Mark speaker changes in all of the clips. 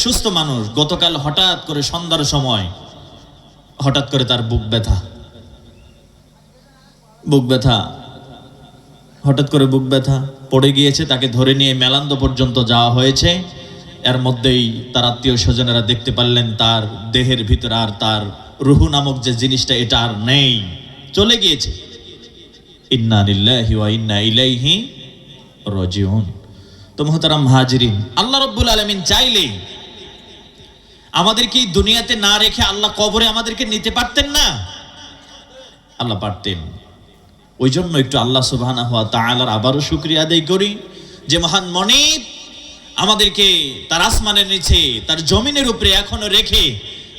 Speaker 1: সুস্থ মানুষ, গতকাল হঠাৎ করে সন্ধ্যার সময় হঠাৎ করে তার বুক ব্যথা হঠাৎ করে বুক ব্যথা পড়ে গিয়েছে। তাকে ধরে নিয়ে মেলান্দ পর্যন্ত যাওয়া হয়েছে। এর মধ্যেই তার আত্মীয় স্বজনেরা দেখতে পারলেন তার দেহের ভিতরে আর তার রুহু নামক যে জিনিসটা এটা আর নেই, চলে গিয়েছে। ইন্না লিল্লাহি ওয়া ইন্না ইলাইহি রাজিউন। তো মুহতারাম হাজিরিন, আল্লাহ রাব্বুল আলামিন চাইলে আমাদেরকে দুনিয়াতে না রেখে আল্লাহ কবরে আমাদেরকে নিতে পারতেন না? আল্লাহ পারতেন। ওই জন্য একটু আল্লাহ সুবহানাহু ওয়া তাআলার আবারও শুকরিয়া আদায় করি যে মহান মনিব আমাদেরকে তার আসমানের নিচে তার জমিনের উপরে এখনো রেখে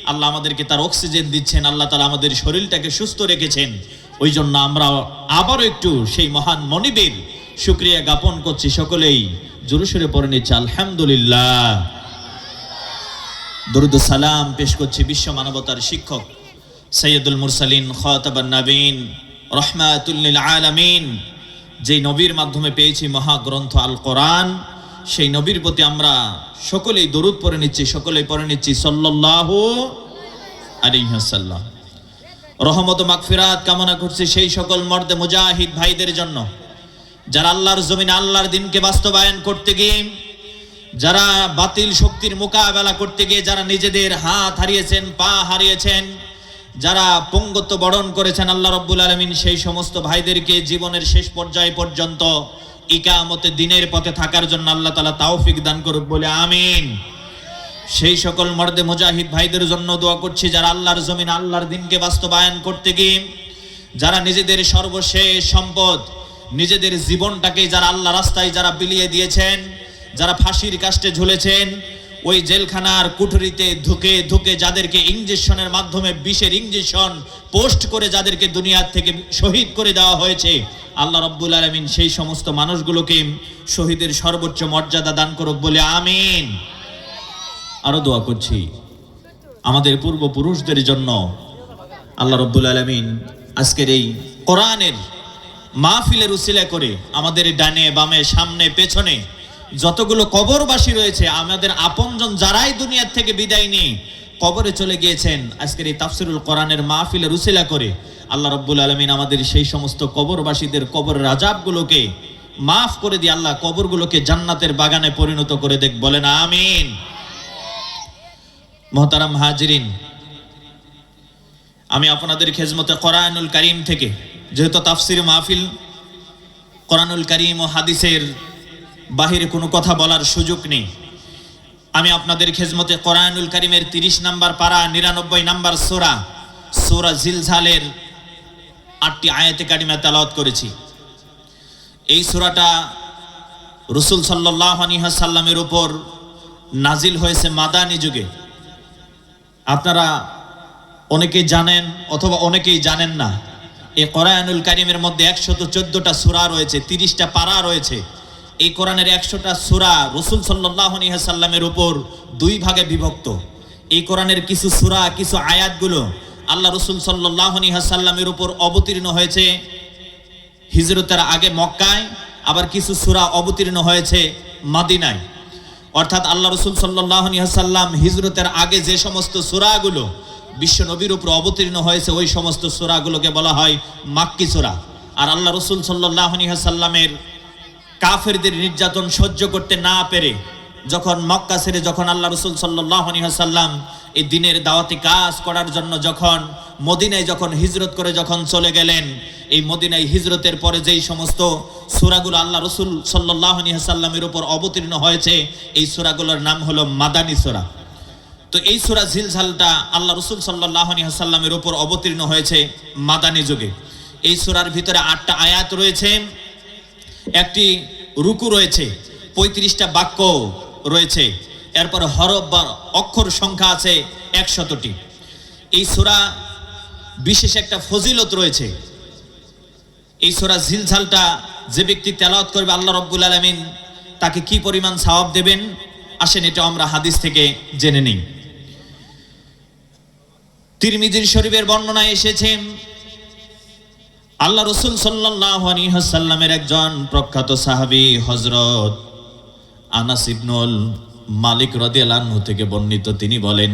Speaker 1: আল্লাহ আমাদেরকে তার অক্সিজেন দিচ্ছেন। আল্লাহ তাআলা আমাদের শরীরটাকে সুস্থ রেখেছেন। ওই জন্য আমরা আবারও একটু সেই মহান মনিবের শুকরিয়া জ্ঞাপন করছি। সকলেই জোরে সোরে পড়ে নিচ্ছি আলহামদুলিল্লাহ। দরুদ ও সালাম পেশ করছি বিশ্ব মানবতার শিক্ষক সৈয়দুল মুরসালিন খাতাবান নবীন রহমাতুল লিল আলামিন, যেই নবীর মাধ্যমে পেয়েছি মহাগ্রন্থ আল কোরআন, সেই নবীর প্রতি আমরা সকলেই দরুদ পড়ে নিচ্ছি, সকলেই পড়ে নিচ্ছি সাল্লাল্লাহু আলাইহি ওয়াসাল্লাম। রহমত ও মাগফিরাত কামনা করছি সেই সকল মর্দে মুজাহিদ ভাইদের জন্য যারা আল্লাহর জমিনে আল্লাহর দ্বীনকে বাস্তবায়ন করতে গিয়ে, যারা বাতিল শক্তির মোকাবেলা করতে গিয়ে যারা নিজেদের হাত হারিয়েছেন, পা হারিয়েছেন, যারা পঙ্গুত্ব বরণ করেছেন, আল্লাহ রাব্বুল আলামিন সেই সমস্ত ভাইদেরকে জীবনের শেষ পর্যায় পর্যন্ত ইকামতে দ্বীনের পথে থাকার জন্য আল্লাহ তাআলা তৌফিক দান করুক বলে আমিন। সেই সকল মর্দে মুজাহিদ ভাইদের জন্য দোয়া করছি যারা আল্লাহর জমিনে আল্লাহর দ্বীনকে বাস্তবায়ন করতে গিয়ে যারা নিজেদের সর্বশেষ সম্পদ, নিজেদের জীবনটাকে যারা আল্লাহ রাস্তায় যারা বিলিয়ে দিয়েছেন, যারা ফাঁসির কাষ্টে ঝুলেছেন, ওই জেলখানার কুঠুরিতে ধুকে ধুকে যাদেরকে ইঞ্জেকশনের মাধ্যমে বিষের ইঞ্জেকশন পোস্ট করে যাদেরকে দুনিয়া থেকে শহীদ করে দেওয়া হয়েছে, আল্লাহ রাব্বুল আলামিন সেই সমস্ত মানুষগুলোকে শহীদের সর্বোচ্চ মর্যাদা দান করুক বলে আমিন। আরো দোয়া করছি আমাদের পূর্বপুরুষদের জন্য, আল্লাহ রাব্বুল আলামিন আজকের এই কোরআনের মাহফিলের উসিলা করে আমাদের ডানে বামে সামনে পেছনে যতগুলো কবরবাসী রয়েছে, আমাদের আপনজন যারাই দুনিয়ার থেকে বিদায় নিয়ে কবরে চলে গিয়েছেন, আজকের এই তাফসিরুল কোরআনের মাহফিলের উসিলা করে আল্লাহ রাব্বুল আলামিন আমাদের সেই সমস্ত কবরবাসীদের কবরের আযাবগুলোকে মাফ করে দিয়ে আল্লাহ কবরগুলোকে জান্নাতের বাগানে পরিণত করে দেখ, বলেন আমিন। মুহতারাম হাজিরিন, আমি আপনাদের খেজমতে কোরআনুল কারীম থেকে, যেহেতু তাফসির মাহফিল, কোরআনুল কারীম ও হাদিসের বাহিরে কোনো কথা বলার সুযোগ নেই, আমি আপনাদের খেজমতে কোরআনুল কারীমের 30 নম্বর পারা 99 নম্বর সূরা জিলজালের 8টি আয়াতে কারিমা তেলাওয়াত করেছি। এই সূরাটা রাসূল সাল্লাল্লাহু আলাইহি ওয়াসাল্লামের উপর নাজিল হয়েছে মাদানী যুগে। আপনারা অনেকেই জানেন অথবা অনেকেই জানেন না, এই কোরআনুল কারীমের মধ্যে 114টা সূরা রয়েছে, 30টা পারা রয়েছে। এই কোরআনের 100টা সূরা রাসূল সাল্লাল্লাহু আলাইহি ওয়াসাল্লামের উপর 2 ভাগে বিভক্ত। এই কোরআনের কিছু সূরা, কিছু আয়াতগুলো আল্লাহ রাসূল সাল্লাল্লাহু আলাইহি ওয়াসাল্লামের উপর অবতীর্ণ হয়েছে হিজরতের আগে মক্কায়, আবার কিছু সূরা অবতীর্ণ হয়েছে মদিনায়। অর্থাৎ আল্লাহ রাসূল সাল্লাল্লাহু আলাইহি ওয়াসাল্লাম হিজরতের আগে যে সমস্ত সূরাগুলো বিশ্ব নবীর উপর অবতীর্ণ হয়েছে, ওই সমস্ত সূরাগুলোকে বলা হয় মাক্কি সূরা। আর আল্লাহ রাসূল সাল্লাল্লাহু আলাইহি ওয়াসাল্লামের কাফেরদের নির্যাতন সহ্য করতে না পেরে যখন মক্কা ছেড়ে যখন আল্লাহ রাসূল সাল্লাল্লাহু আলাইহি ওয়াসাল্লাম এই দ্বীনের দাওয়াতি কাজ করার জন্য যখন মদিনায় যখন হিজরত করে যখন চলে গেলেন, এই মদিনায় হিজরতের পরে যেই সমস্ত সূরাগুলো আল্লাহ রাসূল সাল্লাল্লাহু আলাইহি ওয়াসাল্লামের উপর অবতীর্ণ হয়েছে, এই সূরাগুলোর নাম হলো মাদানী সূরা। তো এই সূরা জিলজালটা আল্লাহ রাসূল সাল্লাল্লাহু আলাইহি ওয়াসাল্লামের উপর অবতীর্ণ হয়েছে মাদানী যুগে। এই সূরার ভিতরে 8টা আয়াত রয়েছে, একটি রুকু রয়েছে, 35টা বাক্য রয়েছে, এরপর হরফ বা অক্ষর সংখ্যা আছে 100টি। এই সূরা বিশেষ একটা ফজিলত রয়েছে। এই সূরা জিলজালটা যে ব্যক্তি তেলাওয়াত করবে আল্লাহ রাব্বুল আলামিন তাকে কি পরিমাণ সওয়াব দেবেন, আসেন এটা আমরা হাদিস থেকে জেনে নিই। তিরমিজি শরীফের বর্ণনায় এসেছে, আল্লাহ রাসূল সাল্লাল্লাহু আলাইহি ওয়াসাল্লামের একজন প্রখ্যাত সাহাবী হযরত আনাস ইবনুল মালিক রাদিয়াল্লাহু আনহু থেকে বর্ণিত, তিনি বলেন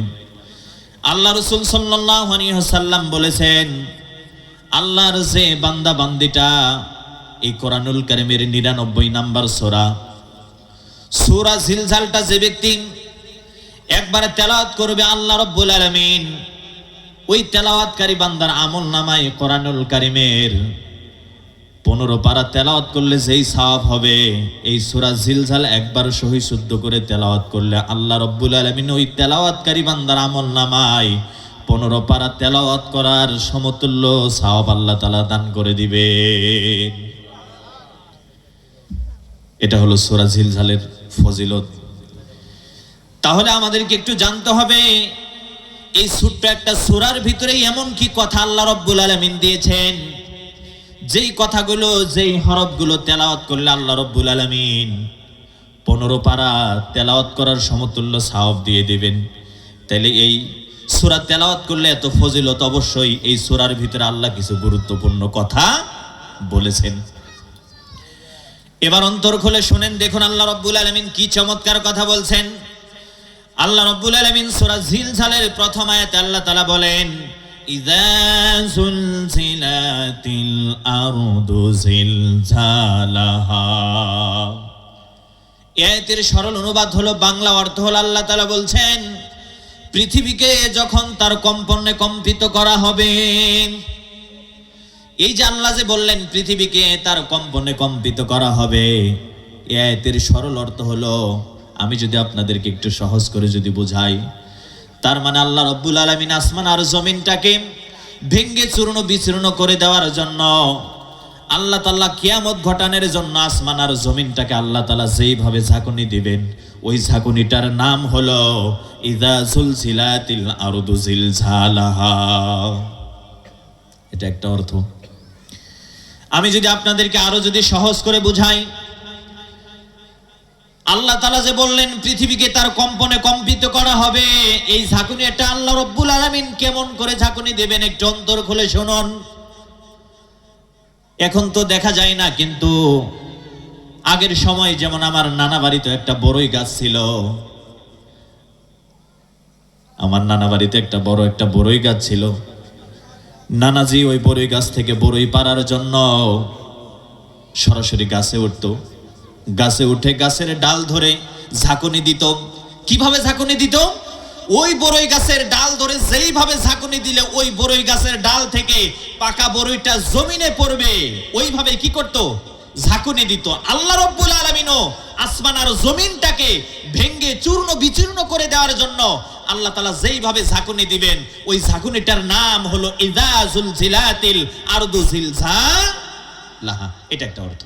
Speaker 1: আল্লাহ রাসূল সাল্লাল্লাহু আলাইহি ওয়াসাল্লাম বলেছেন, আল্লাহর যে বান্দা বান্দিটা এই কোরআনুল কারীমের 99 নাম্বার সূরা জিলজালটা যে ব্যক্তি একবারে তেলাওয়াত করবে, আল্লাহ রাব্বুল আলামিন ওই তেলাওয়াতকারী বান্দার আমলনামায় কোরআনুল কারীমের 15 পারা তেলাওয়াত করলে যেই সওয়াব হবে, এই সূরা জিলজাল একবার সহি শুদ্ধ করে তেলাওয়াত করলে আল্লাহ রাব্বুল আলামিন ওই তেলাওয়াতকারী বান্দার আমলনামায় 15 পারা তেলাওয়াত করার সমতুল্য সওয়াব আল্লাহ তাআলা দান করে দিবেন। এটা হলো সূরা জিলজালের ফজিলত। তাহলে আমাদেরকে একটু জানতে হবে এই ছোট্ট একটা সূরার ভিতরে এমন কি কথা আল্লাহ রাব্বুল আলামিন দিয়েছেন, যেই কথাগুলো যেই হরফগুলো তেলাওয়াত করলে আল্লাহ রাব্বুল আলামিন 15 পারা তেলাওয়াত করার সমতুল্য সওয়াব দিয়ে দিবেন। তাহলে এই সূরা তেলাওয়াত করলে এত ফজিলত, অবশ্যই এই সূরার ভিতরে আল্লাহ কিছু গুরুত্বপূর্ণ কথা বলেছেন। এবার অন্তর খুলে শুনেন, দেখুন আল্লাহ রাব্বুল আলামিন কি চমৎকার কথা বলছেন। আল্লাহ রাব্বুল আলামিন সূরা জিলজালের প্রথম আয়াতে আল্লাহ তাআলা বলেন, ইযা যুলজিলাতিল আরদু জিলজালাহা। এই আয়াতের সরল অনুবাদ হলো, বাংলা অর্থ হলো আল্লাহ তাআলা বলছেন পৃথিবীকে যখন তার কম্পনে কম্পিত করা হবে। এই যে আল্লাহ যে বললেন পৃথিবীকে তার কম্পনে কম্পিত করা হবে, এই আয়াতের সরল অর্থ হলো, আমি যদি আপনাদেরকে একটু সহজ করে যদি বুঝাই, তার মানে আল্লাহ রাব্বুল আলামিন আসমান আর জমিনটাকে ভেঙ্গে চূর্ণ বিচূর্ণ করে দেওয়ার জন্য, আল্লাহ তাআলা কিয়ামত ঘটানোর জন্য আসমান আর জমিনটাকে আল্লাহ তাআলা যেইভাবে ঝাঁকুনি দিবেন, ওই ঝাঁকুনিটার নাম হলো ইযা যুলজিলাতিল আরদু জিলজালাহা। এটা একটা অর্থ। আমি যদি আপনাদেরকে আরো যদি সহজ করে বুঝাই, আল্লাহ তাআলা যে বললেন পৃথিবীকে তার কম্পনে কম্পিত করা হবে, এই ঝাঁকুনি এটা আল্লাহ রাব্বুল আলামিন কেমন করে ঝাঁকুনি দেবেন একটু অন্তর খুলে শুনুন। এখন তো দেখা যায় না, কিন্তু আগের সময় যেমন আমার নানা বাড়িতে একটা বড়ই গাছ ছিল, আমার নানা বাড়িতে একটা বড়ই গাছ ছিল। নানাজি ওই বড়ই গাছ থেকে বড়ই পাড়ার জন্য সরাসরি গাছে উঠতো, গাছে উঠে গাছের ডাল ধরে ঝাঁকুনি দিত। কিভাবে ঝাঁকুনি দিত? ওই বড়ই গাছের ডাল ধরে যেইভাবে ঝাঁকুনি দিলে ওই বড়ই গাছের ডাল থেকে পাকা বড়ইটা জমিনে পড়বে, ওইভাবে কি করত? ঝাঁকুনি দিত। আল্লাহ রাব্বুল আলামিনও আসমান আর জমিনটাকে ভেঙ্গে চূর্ণ বিচূর্ণ করে দেওয়ার জন্য আল্লাহ তাআলা যেইভাবে ঝাঁকুনি দিবেন, ওই ঝাঁকুনিটার নাম হলো ইযা যুলজিলাতিল আরদু জিলজালাহা। এটা একটা অর্থ।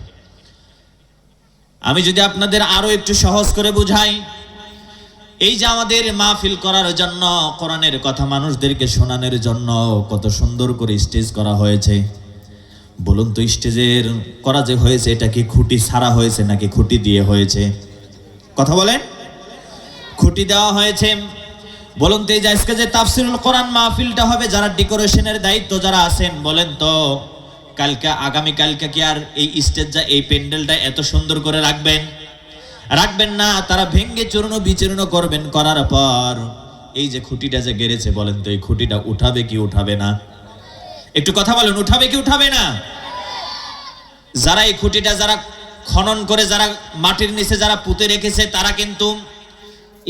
Speaker 1: আমি যদি আপনাদের আরো একটু সহজ করে বুঝাই, এই যে আমাদের মাহফিল করার জন্য, কোরআনের কথা মানুষদেরকে শোনানোর জন্য কত সুন্দর করে স্টেজ করা হয়েছে। বলুন তো, স্টেজের করা যে হয়েছে, এটা কি খুঁটি ছাড়া হয়েছে নাকি খুঁটি দিয়ে হয়েছে? কথা বলেন। খুঁটি দেওয়া হয়েছে। বলুন তো, এই যে আজকে যে তাফসিরুল কোরআন মাহফিলটা হবে, যারা ডেকোরেশনের দায়িত্ব যারা আছেন, বলেন তো কালকে আগামী কালকে কি আর এই স্টেজটা এই প্যান্ডেলটা এত সুন্দর করে রাখবেন না? তারা ভেঙ্গে চূর্ণ বিচূর্ণ করবেন। করার পর এই যে খুঁটিটা যে গেড়েছে, বলেন তো এই খুঁটিটা উঠাবে কি উঠাবে না? একটু কথা বলেন, উঠাবে কি উঠাবে না? যারা এই খুঁটিটা যারা খনন করে, যারা মাটির নিচে যারা পুঁতে রেখেছে, তারা কিন্তু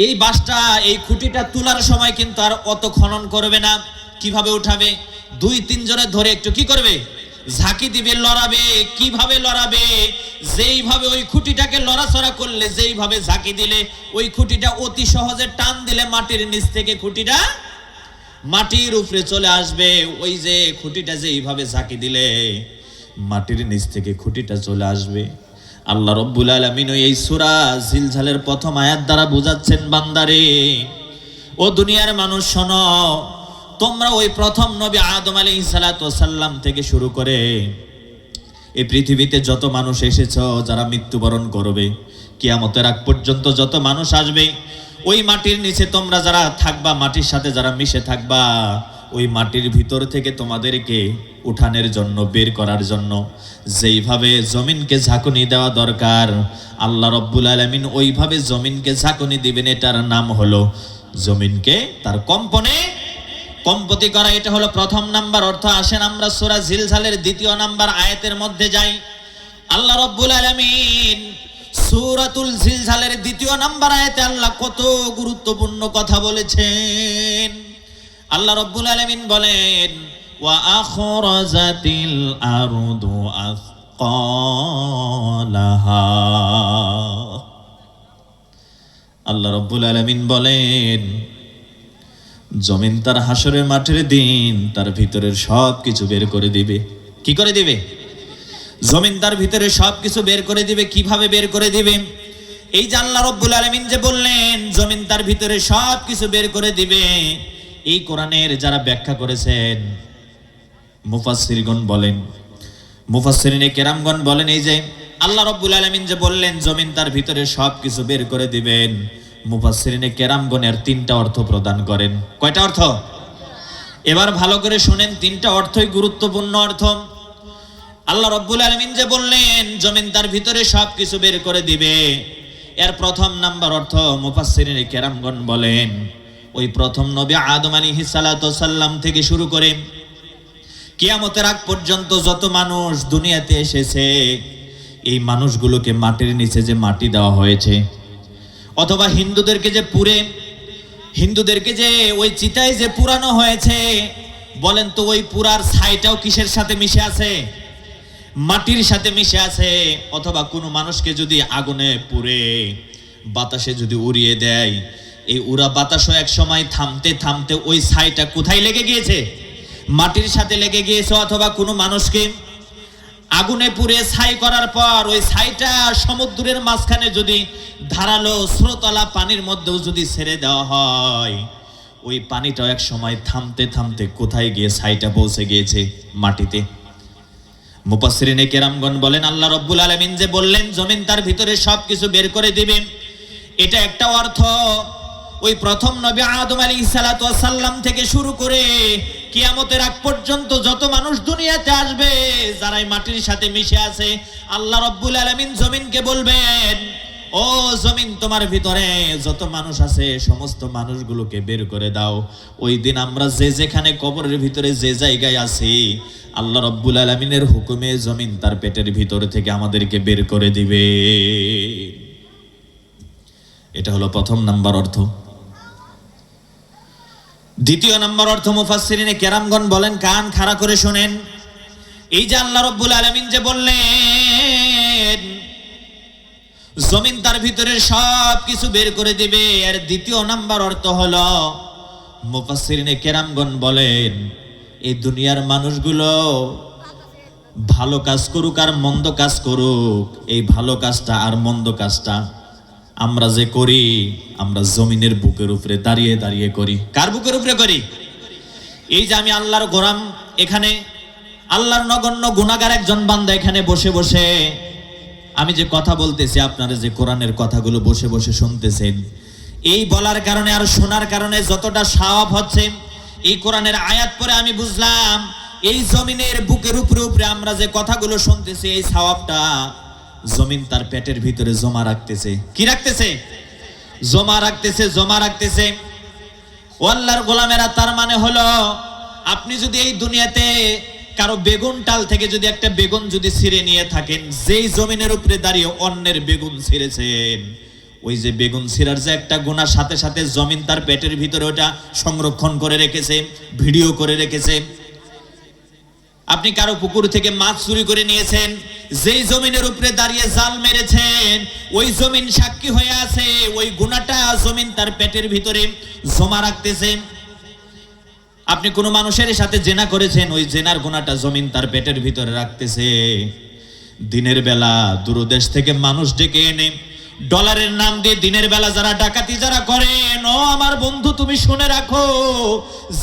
Speaker 1: এই বাঁশটা এই খুঁটিটা তোলার সময় কিন্তু আর অত খনন করবে না। কিভাবে উঠাবে? 2-3 জনে ধরে একটু কি করবে? ঝাঁকি দিবে, লড়াবে। কিভাবে লড়াবে? যেইভাবে ওই খুঁটিটাকে লড়াচড়া করলে, যেইভাবে ঝাঁকি দিলে ওই খুঁটিটা অতি সহজে টান দিলে মাটির নিচ থেকে খুঁটিটা মাটির উপরে চলে আসবে। ওই যে খুঁটিটা যেইভাবে ঝাঁকি দিলে মাটির নিচ থেকে খুঁটিটা চলে আসবে। আল্লাহ রাব্বুল আলামিন এই সূরা জিলজালের প্রথম আয়াত দ্বারা বুঝাচ্ছেন, বান্দারে, ও দুনিয়ার মানুষ শোনো, তোমরা ওই প্রথম নবী আদম আলাইহিস সালাতু ওয়াস সালাম থেকে শুরু করে এই পৃথিবীতে যত মানুষ এসেছো, যারা মৃত্যুবরণ করবে, কিয়ামতের আগ পর্যন্ত যত মানুষ আসবে, ওই মাটির নিচে তোমরা যারা থাকবা, মাটির সাথে যারা মিশে থাকবা, ওই মাটির ভিতর থেকে তোমাদেরকে উঠানের জন্য, বের করার জন্য যেইভাবে জমিনকে ঝাঁকুনি দেওয়া দরকার, আল্লাহ রব্বুল আলামিন ওইভাবে জমিনকে ঝাঁকুনি দিবেন। এটার নাম হলো জমিনকে তার কম্পনে কম্পতি করা। এটা হলো প্রথম নাম্বার অর্থ। আসেন আমরা সূরা জিলজালের 2 নাম্বার আয়াতের মধ্যে যাই। আল্লাহ রব্বুল আলামিন সূরাতুল জিলজালের 2 নাম্বার আয়াতে আল্লাহ কত গুরুত্বপূর্ণ কথা বলেছেন। আল্লাহ রব্বুল আলামিন বলেন, ওয়া আখরাজাতিল আরদু আসকালাহা। আল্লাহ রব্বুল আলামিন বলেন, জমিন তার হাসরের মাঠের দিন তার ভিতরের সব কিছু বের করে দিবে। কি করে দিবে? জমিন তার ভিতরে সব কিছু বের করে দিবে। কিভাবে বের করে দিবে? এই যে আল্লাহ রব্বুল আলামিন যে বললেন জমিন তার ভিতরে সব কিছু বের করে দিবে, এই কোরআনের যারা ব্যাখ্যা করেছেন মুফাসসিরগণ বলেন, মুফাসসিরিনে কেরামগণ বলেন, এই যে আল্লাহ রব্বুল আলামিন যে বললেন জমিন তার ভিতরে সব কিছু বের করে দিবেন, মুফাসসিরিনে কেরামগণের 3টা অর্থ প্রদান করেন। কয়টা অর্থ? এবার ভালো করে শুনেন, 3টা অর্থই গুরুত্বপূর্ণ অর্থ। আল্লাহ রব্বুল আলামিন যে বললেন জমিন তার ভিতরে সব কিছু বের করে দিবে, এর প্রথম নাম্বার অর্থ মুফাসসিরিনে কেরামগণ বলেন, ওই প্রথম নবী আদম আলাইহিস সালাতু সাল্লাম থেকে শুরু করে কিয়ামতের আগ পর্যন্ত যত মানুষ দুনিয়াতে এসেছে, এই মানুষগুলোকে মাটির নিচে যে মাটি দেওয়া হয়েছে, অথবা হিন্দুদেরকে যে ওই চিতায় যে পুরানো হয়েছে, বলেন তো ওই পুরার ছাইটাও কিসের সাথে মিশে আছে? মাটির সাথে মিশে আছে। অথবা কোনো মানুষকে যদি আগুনে পুড়ে বাতাসে যদি উড়িয়ে দেয়, এই উড়া বাতাসও এক সময় থামতে থামতে ওই ছাইটা কোথায় লেগে গিয়েছে? মাটির সাথে লেগে গিয়েছে। অথবা কোনো মানুষকে আগুনে পুড়ে ছাই করার পর ওই ছাইটা সমুদ্রের মাঝখানে যদি ধারালো স্রোতলা পানির মধ্যেও যদি ছেড়ে দেওয়া হয়, ওই পানিটাও এক সময় থামতে থামতে কোথায় গিয়ে ছাইটা পৌঁছে গিয়েছে? মাটিতে। মুফাসসিরিনে কেরামগণ বলেন, আল্লাহ রব্বুল আলামিন যে বললেন জমিন তার ভিতরে সবকিছু বের করে দিবে, এটা একটা অর্থ। ওই প্রথম নবী আদম আলাইহিস সালাতু ওয়াস সালাম থেকে শুরু করে কিয়ামতের আগ পর্যন্ত যত মানুষ দুনিয়াতে আসবে, যারা এই মাটির সাথে মিশে আছে, আল্লাহ রব্বুল আলামিন জমিনকে বলবেন, ও জমিন, তোমার ভিতরে যত মানুষ আছে সমস্ত মানুষগুলোকে বের করে দাও। ওই দিন আমরা যে যেখানে কবরের ভিতরে যে জায়গায় আছি, আল্লাহ রব্বুল আলামিনের হুকুমে জমিন তার পেটের ভিতর থেকে আমাদেরকে বের করে দিবে। এটা হলো প্রথম নাম্বার অর্থ। 2 নাম্বার অর্থ মুফাসসিরিনে কেরামগণ বলেন, কান খাড়া করে শুনেন। এই যে আল্লাহ রব্বুল আলামিন যে বললেন জমিন তার ভিতরে সব কিছু বের করে দিবে, এর 2 নাম্বার অর্থ হলো, মুফাসসিরিনে কেরামগণ বলেন, এই দুনিয়ার মানুষগুলো ভালো কাজ করুক আর মন্দ কাজ করুক, এই ভালো কাজটা আর মন্দ কাজটা আমরা যে করি, আমরা জমিনের বুকের উপরে দাঁড়িয়ে দাঁড়িয়ে করি। কার বুকের উপরে করি? এই যে আমি আল্লাহর গোলাম, এখানে আল্লাহর নগণ্য গুনাহগার একজন বান্দা এখানে বসে বসে আমি যে কথা বলতেছি, আপনারা যে কোরআনের কথাগুলো বসে বসে শুনতেছেন, এই বলার কারণে আর শোনার কারণে যতটা সওয়াব হচ্ছে, এই কোরআনের আয়াত পরে আমি বুঝলাম এই জমিনের বুকের উপরে উপরে আমরা যে কথাগুলো শুনতেছি, এই সওয়াবটা জমিন তার পেটের ভিতরে জমা রাখতেছে। কি রাখতেছে? জমা রাখতেছে। ও আল্লাহর গোলামেরা, তার মানে হলো আপনি যদি এই দুনিয়াতে কারো বেগুন টাল থেকে যদি একটা বেগুন যদি ছিঁড়ে নিয়ে থাকেন, যেই জমিনের উপরে দাঁড়িয়ে অন্যের বেগুন ছিঁড়েছেন, ওই যে বেগুন ছিঁড়ার যে একটা গুনাহ, সাথে সাথে জমিন তার পেটের ভিতরে ওটা সংরক্ষণ করে রেখেছে, ভিডিও করে রেখেছে। আপনি কারো পুকুর থেকে মাছ চুরি করে নিয়েছেন, যেই জমিনের উপরে দাঁড়িয়ে জাল মেরেছেন, ওই জমিন সাক্ষী হয়ে আছে, ওই গুনাহটা জমিন তার পেটের ভিতরে জমা রাখতেছে। আপনি কোনো মানুষের সাথে জেনা করেছেন, ওই জেনার গুনাহটা জমিন তার পেটের ভিতরে রাখতেছে। দিনের বেলা দূরদেশ থেকে মানুষ ডেকে এনে ডলারের নাম দিয়ে দিনের বেলা যারা ডাকাতি যারা করেন, ও আমার বন্ধু তুমি শুনে রাখো,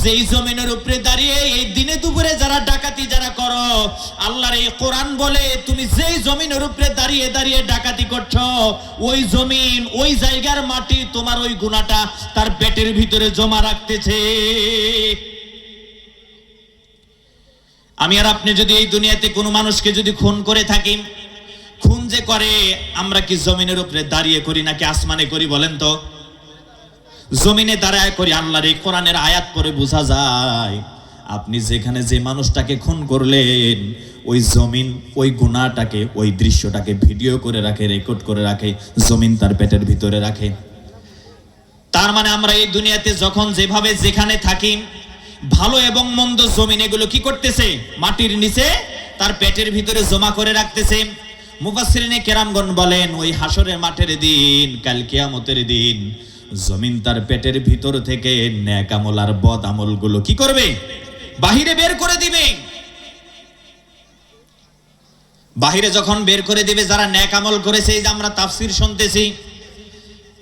Speaker 1: যেই জমিনের উপরে দাঁড়িয়ে এই দিনে দুপুরে যারা ডাকাতি যারা করো, আল্লাহর এই কোরআন বলে তুমি যেই জমিনের উপরে দাঁড়িয়ে দাঁড়িয়ে ডাকাতি করছো, ওই জমিন ওই জায়গার মাটি তোমার ওই গুনাহটা তার পেটের ভিতরে জমা রাখতেছে। আমি আর আপনি যদি এই দুনিয়াতে কোনো মানুষকে যদি খুন করে থাকি, খুন যে করে আমরা কি জমিনের উপরে দাঁড়িয়ে করি নাকি আসমানে করি বলেন তো? জমিনে দাঁড়ায় করি। আল্লাহর এই কোরআনের আয়াত পড়ে বোঝা যায় আপনি যেখানে যে মানুষটাকে খুন করলেন ওই জমিন ওই গুনাহটাকে ওই দৃশ্যটাকে ভিডিও করে রাখে, রেকর্ড করে রাখে, জমিন তার পেটের ভিতরে রাখে। তার মানে আমরা এই দুনিয়াতে যখন যেভাবে যেখানে থাকি ভালো এবং মন্দ জমিন এগুলো কি করতেছে? মাটির নিচে তার পেটের ভিতরে জমা করে রাখতেছে। মুফাসসিরিনে কেরামগণ বলেন ওই হাসরের মাঠের দিন, কাল কিয়ামতের দিন জমিন তার পেটের ভিতর থেকে নেক আমল আর বদ আমলগুলো কি করবে? বাহিরে বের করে দিবে। বাহিরে যখন বের করে দিবে যারা নেক আমল করেছে, এই যে আমরা তাফসীর শুনতেছি,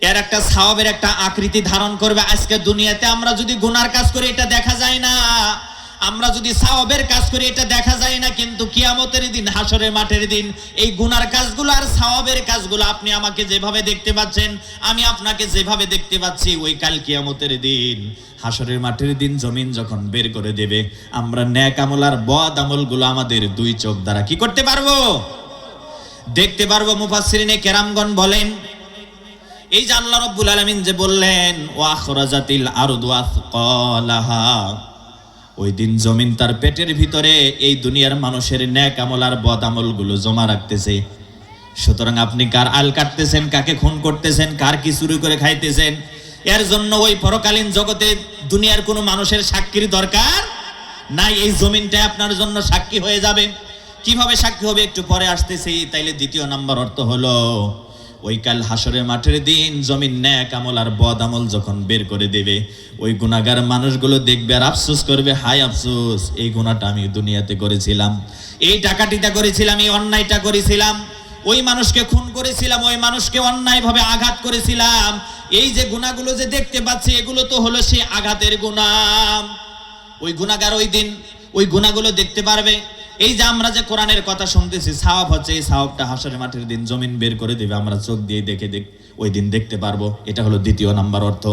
Speaker 1: এর একটা সওয়াবের একটা আকৃতি ধারণ করবে। আজকে দুনিয়াতে আমরা যদি গুনার কাজ করি এটা দেখা যায় না, আমরা যদি সওয়াবের কাজ করি এটা দেখা যায় না, কিন্তু কিয়ামতের দিন হাসরের মাঠের দিন এই গুনার কাজগুলো আর সওয়াবের কাজগুলো আপনি আমাকে যেভাবে দেখতে পাচ্ছেন, আমি আপনাকে যেভাবে দেখতে পাচ্ছি, ওই কাল কিয়ামতের দিন হাসরের মাঠের দিন জমিন যখন বের করে দেবে আমরা নেক আমল আর বদ আমলগুলো আমাদের দুই চোখ দ্বারা কি করতে পারবো? দেখতে পারবো। মুফাসসিরিনে কেরামগণ বলেন এই যে আল্লাহ রাব্বুল আলামিন যে বললেন ওয়া আখরাজাতিল আরদু আথকালাহা, ওই দিন জমিন তার পেটের ভিতরে এই দুনিয়ার মানুষের নেক আমল আর বদ আমলগুলো জমা রাখতেছে। সুতরাং আপনি কার আল কাটতেছেন, কাকে খুন করতেছেন, কার কি চুরি করে খাইতেছেন, এর জন্য ওই পরকালীন জগতে দুনিয়ার কোনো মানুষের সাক্ষীর দরকার নাই। এই জমিনটা আপনার জন্য সাক্ষী হয়ে যাবে। কিভাবে সাক্ষী হবে একটু পরে আসতেছি। তাইলে দ্বিতীয় নাম্বার অর্থ হলো ওই কাল হাসরের মাঠের দিন জমিন নেক আমল আর বদ আমল যখন বের করে দেবে ওই গুনাহগার মানুষগুলো দেখবে আর আফসোস করবে, হায় আফসোস, এই গুনাহটা আমি দুনিয়াতে করেছিলাম, এই ডাকাতিটা করেছিলাম, এই অন্যায়টা করেছিলাম, ওই মানুষকে খুন করেছিলাম, ওই মানুষকে অন্যায়ভাবে আঘাত করেছিলাম, এই যে গুনাহগুলো যে দেখতে পাচ্ছি এগুলো তো হলো সেই আঘাতের গুনাহ। ওই গুনাহগার ওই দিন ওই গুনাহগুলো দেখতে পারবে। এই যে আমরা যে কোরআনের কথা শুনতেছি সওয়াব হচ্ছে, এই সওয়াবটা হাসরের মাঠের দিন জমিন বের করে দেবে, আমরা চোখ দিয়ে দেখে ওই দিন দেখতে পারবো। এটা হলো দ্বিতীয় নাম্বার অর্থ।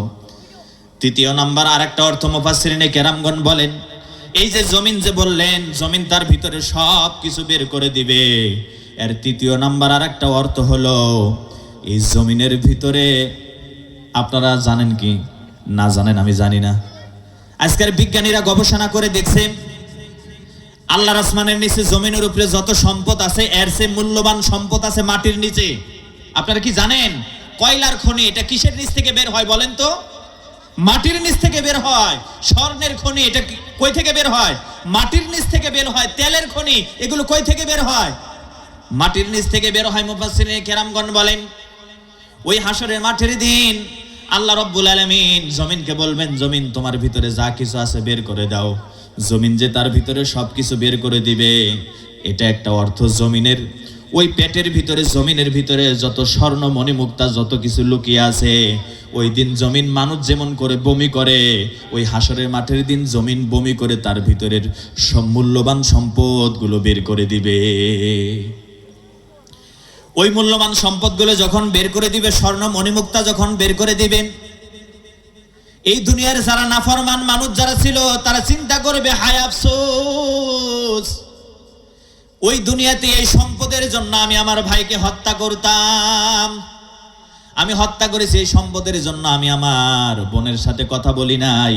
Speaker 1: তৃতীয় নাম্বার আরেকটা অর্থ মুফাসসিরিনে কেরামগণ বলেন এই যে জমিন যে বললেন জমিন তার ভিতরে সব কিছু বের করে দিবে, এর তৃতীয় নাম্বার আরেকটা অর্থ হলো এই জমিনের ভিতরে আপনারা জানেন কি না জানেন আমি জানি না, আজকের বিজ্ঞানীরা গবেষণা করে দেখছে আল্লাহর আসমানের নিচে জমিনের উপরে যত সম্পদ আছে এর চেয়ে মূল্যবান সম্পদ আছে মাটির নিচে। আপনারা কি জানেন? কয়লার খনি এটা কিসের নিচ থেকে বের হয় বলেন তো? মাটির নিচ থেকে বের হয়। স্বর্ণের খনি এটা কই থেকে বের হয়? মাটির নিচ থেকে বের হয়। তেলের খনি এগুলো কই থেকে বের হয়? মাটির নিচ থেকে বের হয়। মুফাসসিরিনে কেরামগণ বলেন ওই হাসরের মাঠের দিন আল্লাহ রাব্বুল আলামিন জমিনকে বলবেন, জমিন তোমার ভিতরে যা কিছু আছে বের করে দাও। জমিন যে তার ভিতরে সবকিছু বের করে দিবে, এটা একটা অর্থ। জমিনের ওই পেটের ভিতরে জমিনের ভিতরে যত স্বর্ণ মণিমুক্তা যত কিছু লুকিয়ে আছে, ওই দিন জমিন মানুষ যেমন করে বমি করে, ওই হাসরের মাঠের দিন জমিন বমি করে তার ভিতরের সব মূল্যবান সম্পদগুলো বের করে দিবে। ওই মূল্যবান সম্পদগুলো যখন বের করে দিবে, স্বর্ণ মণিমুক্তা যখন বের করে দিবে, এই দুনিয়ার যারা নাফরমান মানুষ যারা ছিল তারা চিন্তা করবে, হায় আফসোস, ওই দুনিয়াতে এই সম্পদের জন্য আমি আমার ভাইকে হত্যা করতাম, আমি হত্যা করেছি এই সম্পদের জন্য, আমি আমার বোনের সাথে কথা বলি নাই,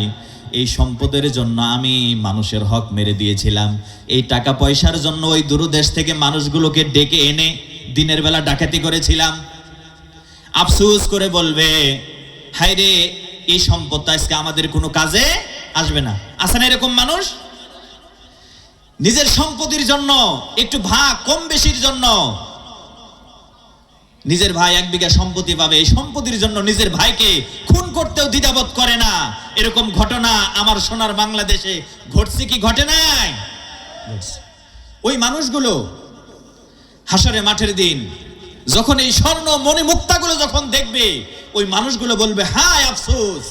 Speaker 1: এই সম্পদের জন্য আমি মানুষের হক মেরে দিয়েছিলাম, এই টাকা পয়সার জন্য ওই দূরদেশ থেকে মানুষগুলোকে ডেকে এনে দিনের বেলা ডাকাতি করেছিলাম। আফসোস করে বলবে, হায় রে, এই সম্পদটা আজকে আমাদের কোনো কাজে আসবে না। আছে না এরকম মানুষ? নিজের সম্পত্তির জন্য একটু ভাগ কম বেশির জন্য, নিজের ভাই 1 বিঘা সম্পত্তি পাবে, এই সম্পত্তির জন্য নিজের ভাইকে খুন করতেও দ্বিধাবোধ করে না। এরকম ঘটনা আমার সোনার বাংলাদেশে ঘটছে কি ঘটে নাই? ওই মানুষগুলো হাসরের মাঠের দিন যখন এই স্বর্ণ মণিমুক্তাগুলো যখন দেখবে, ওই মানুষগুলো বলবে, হায় আফসোস,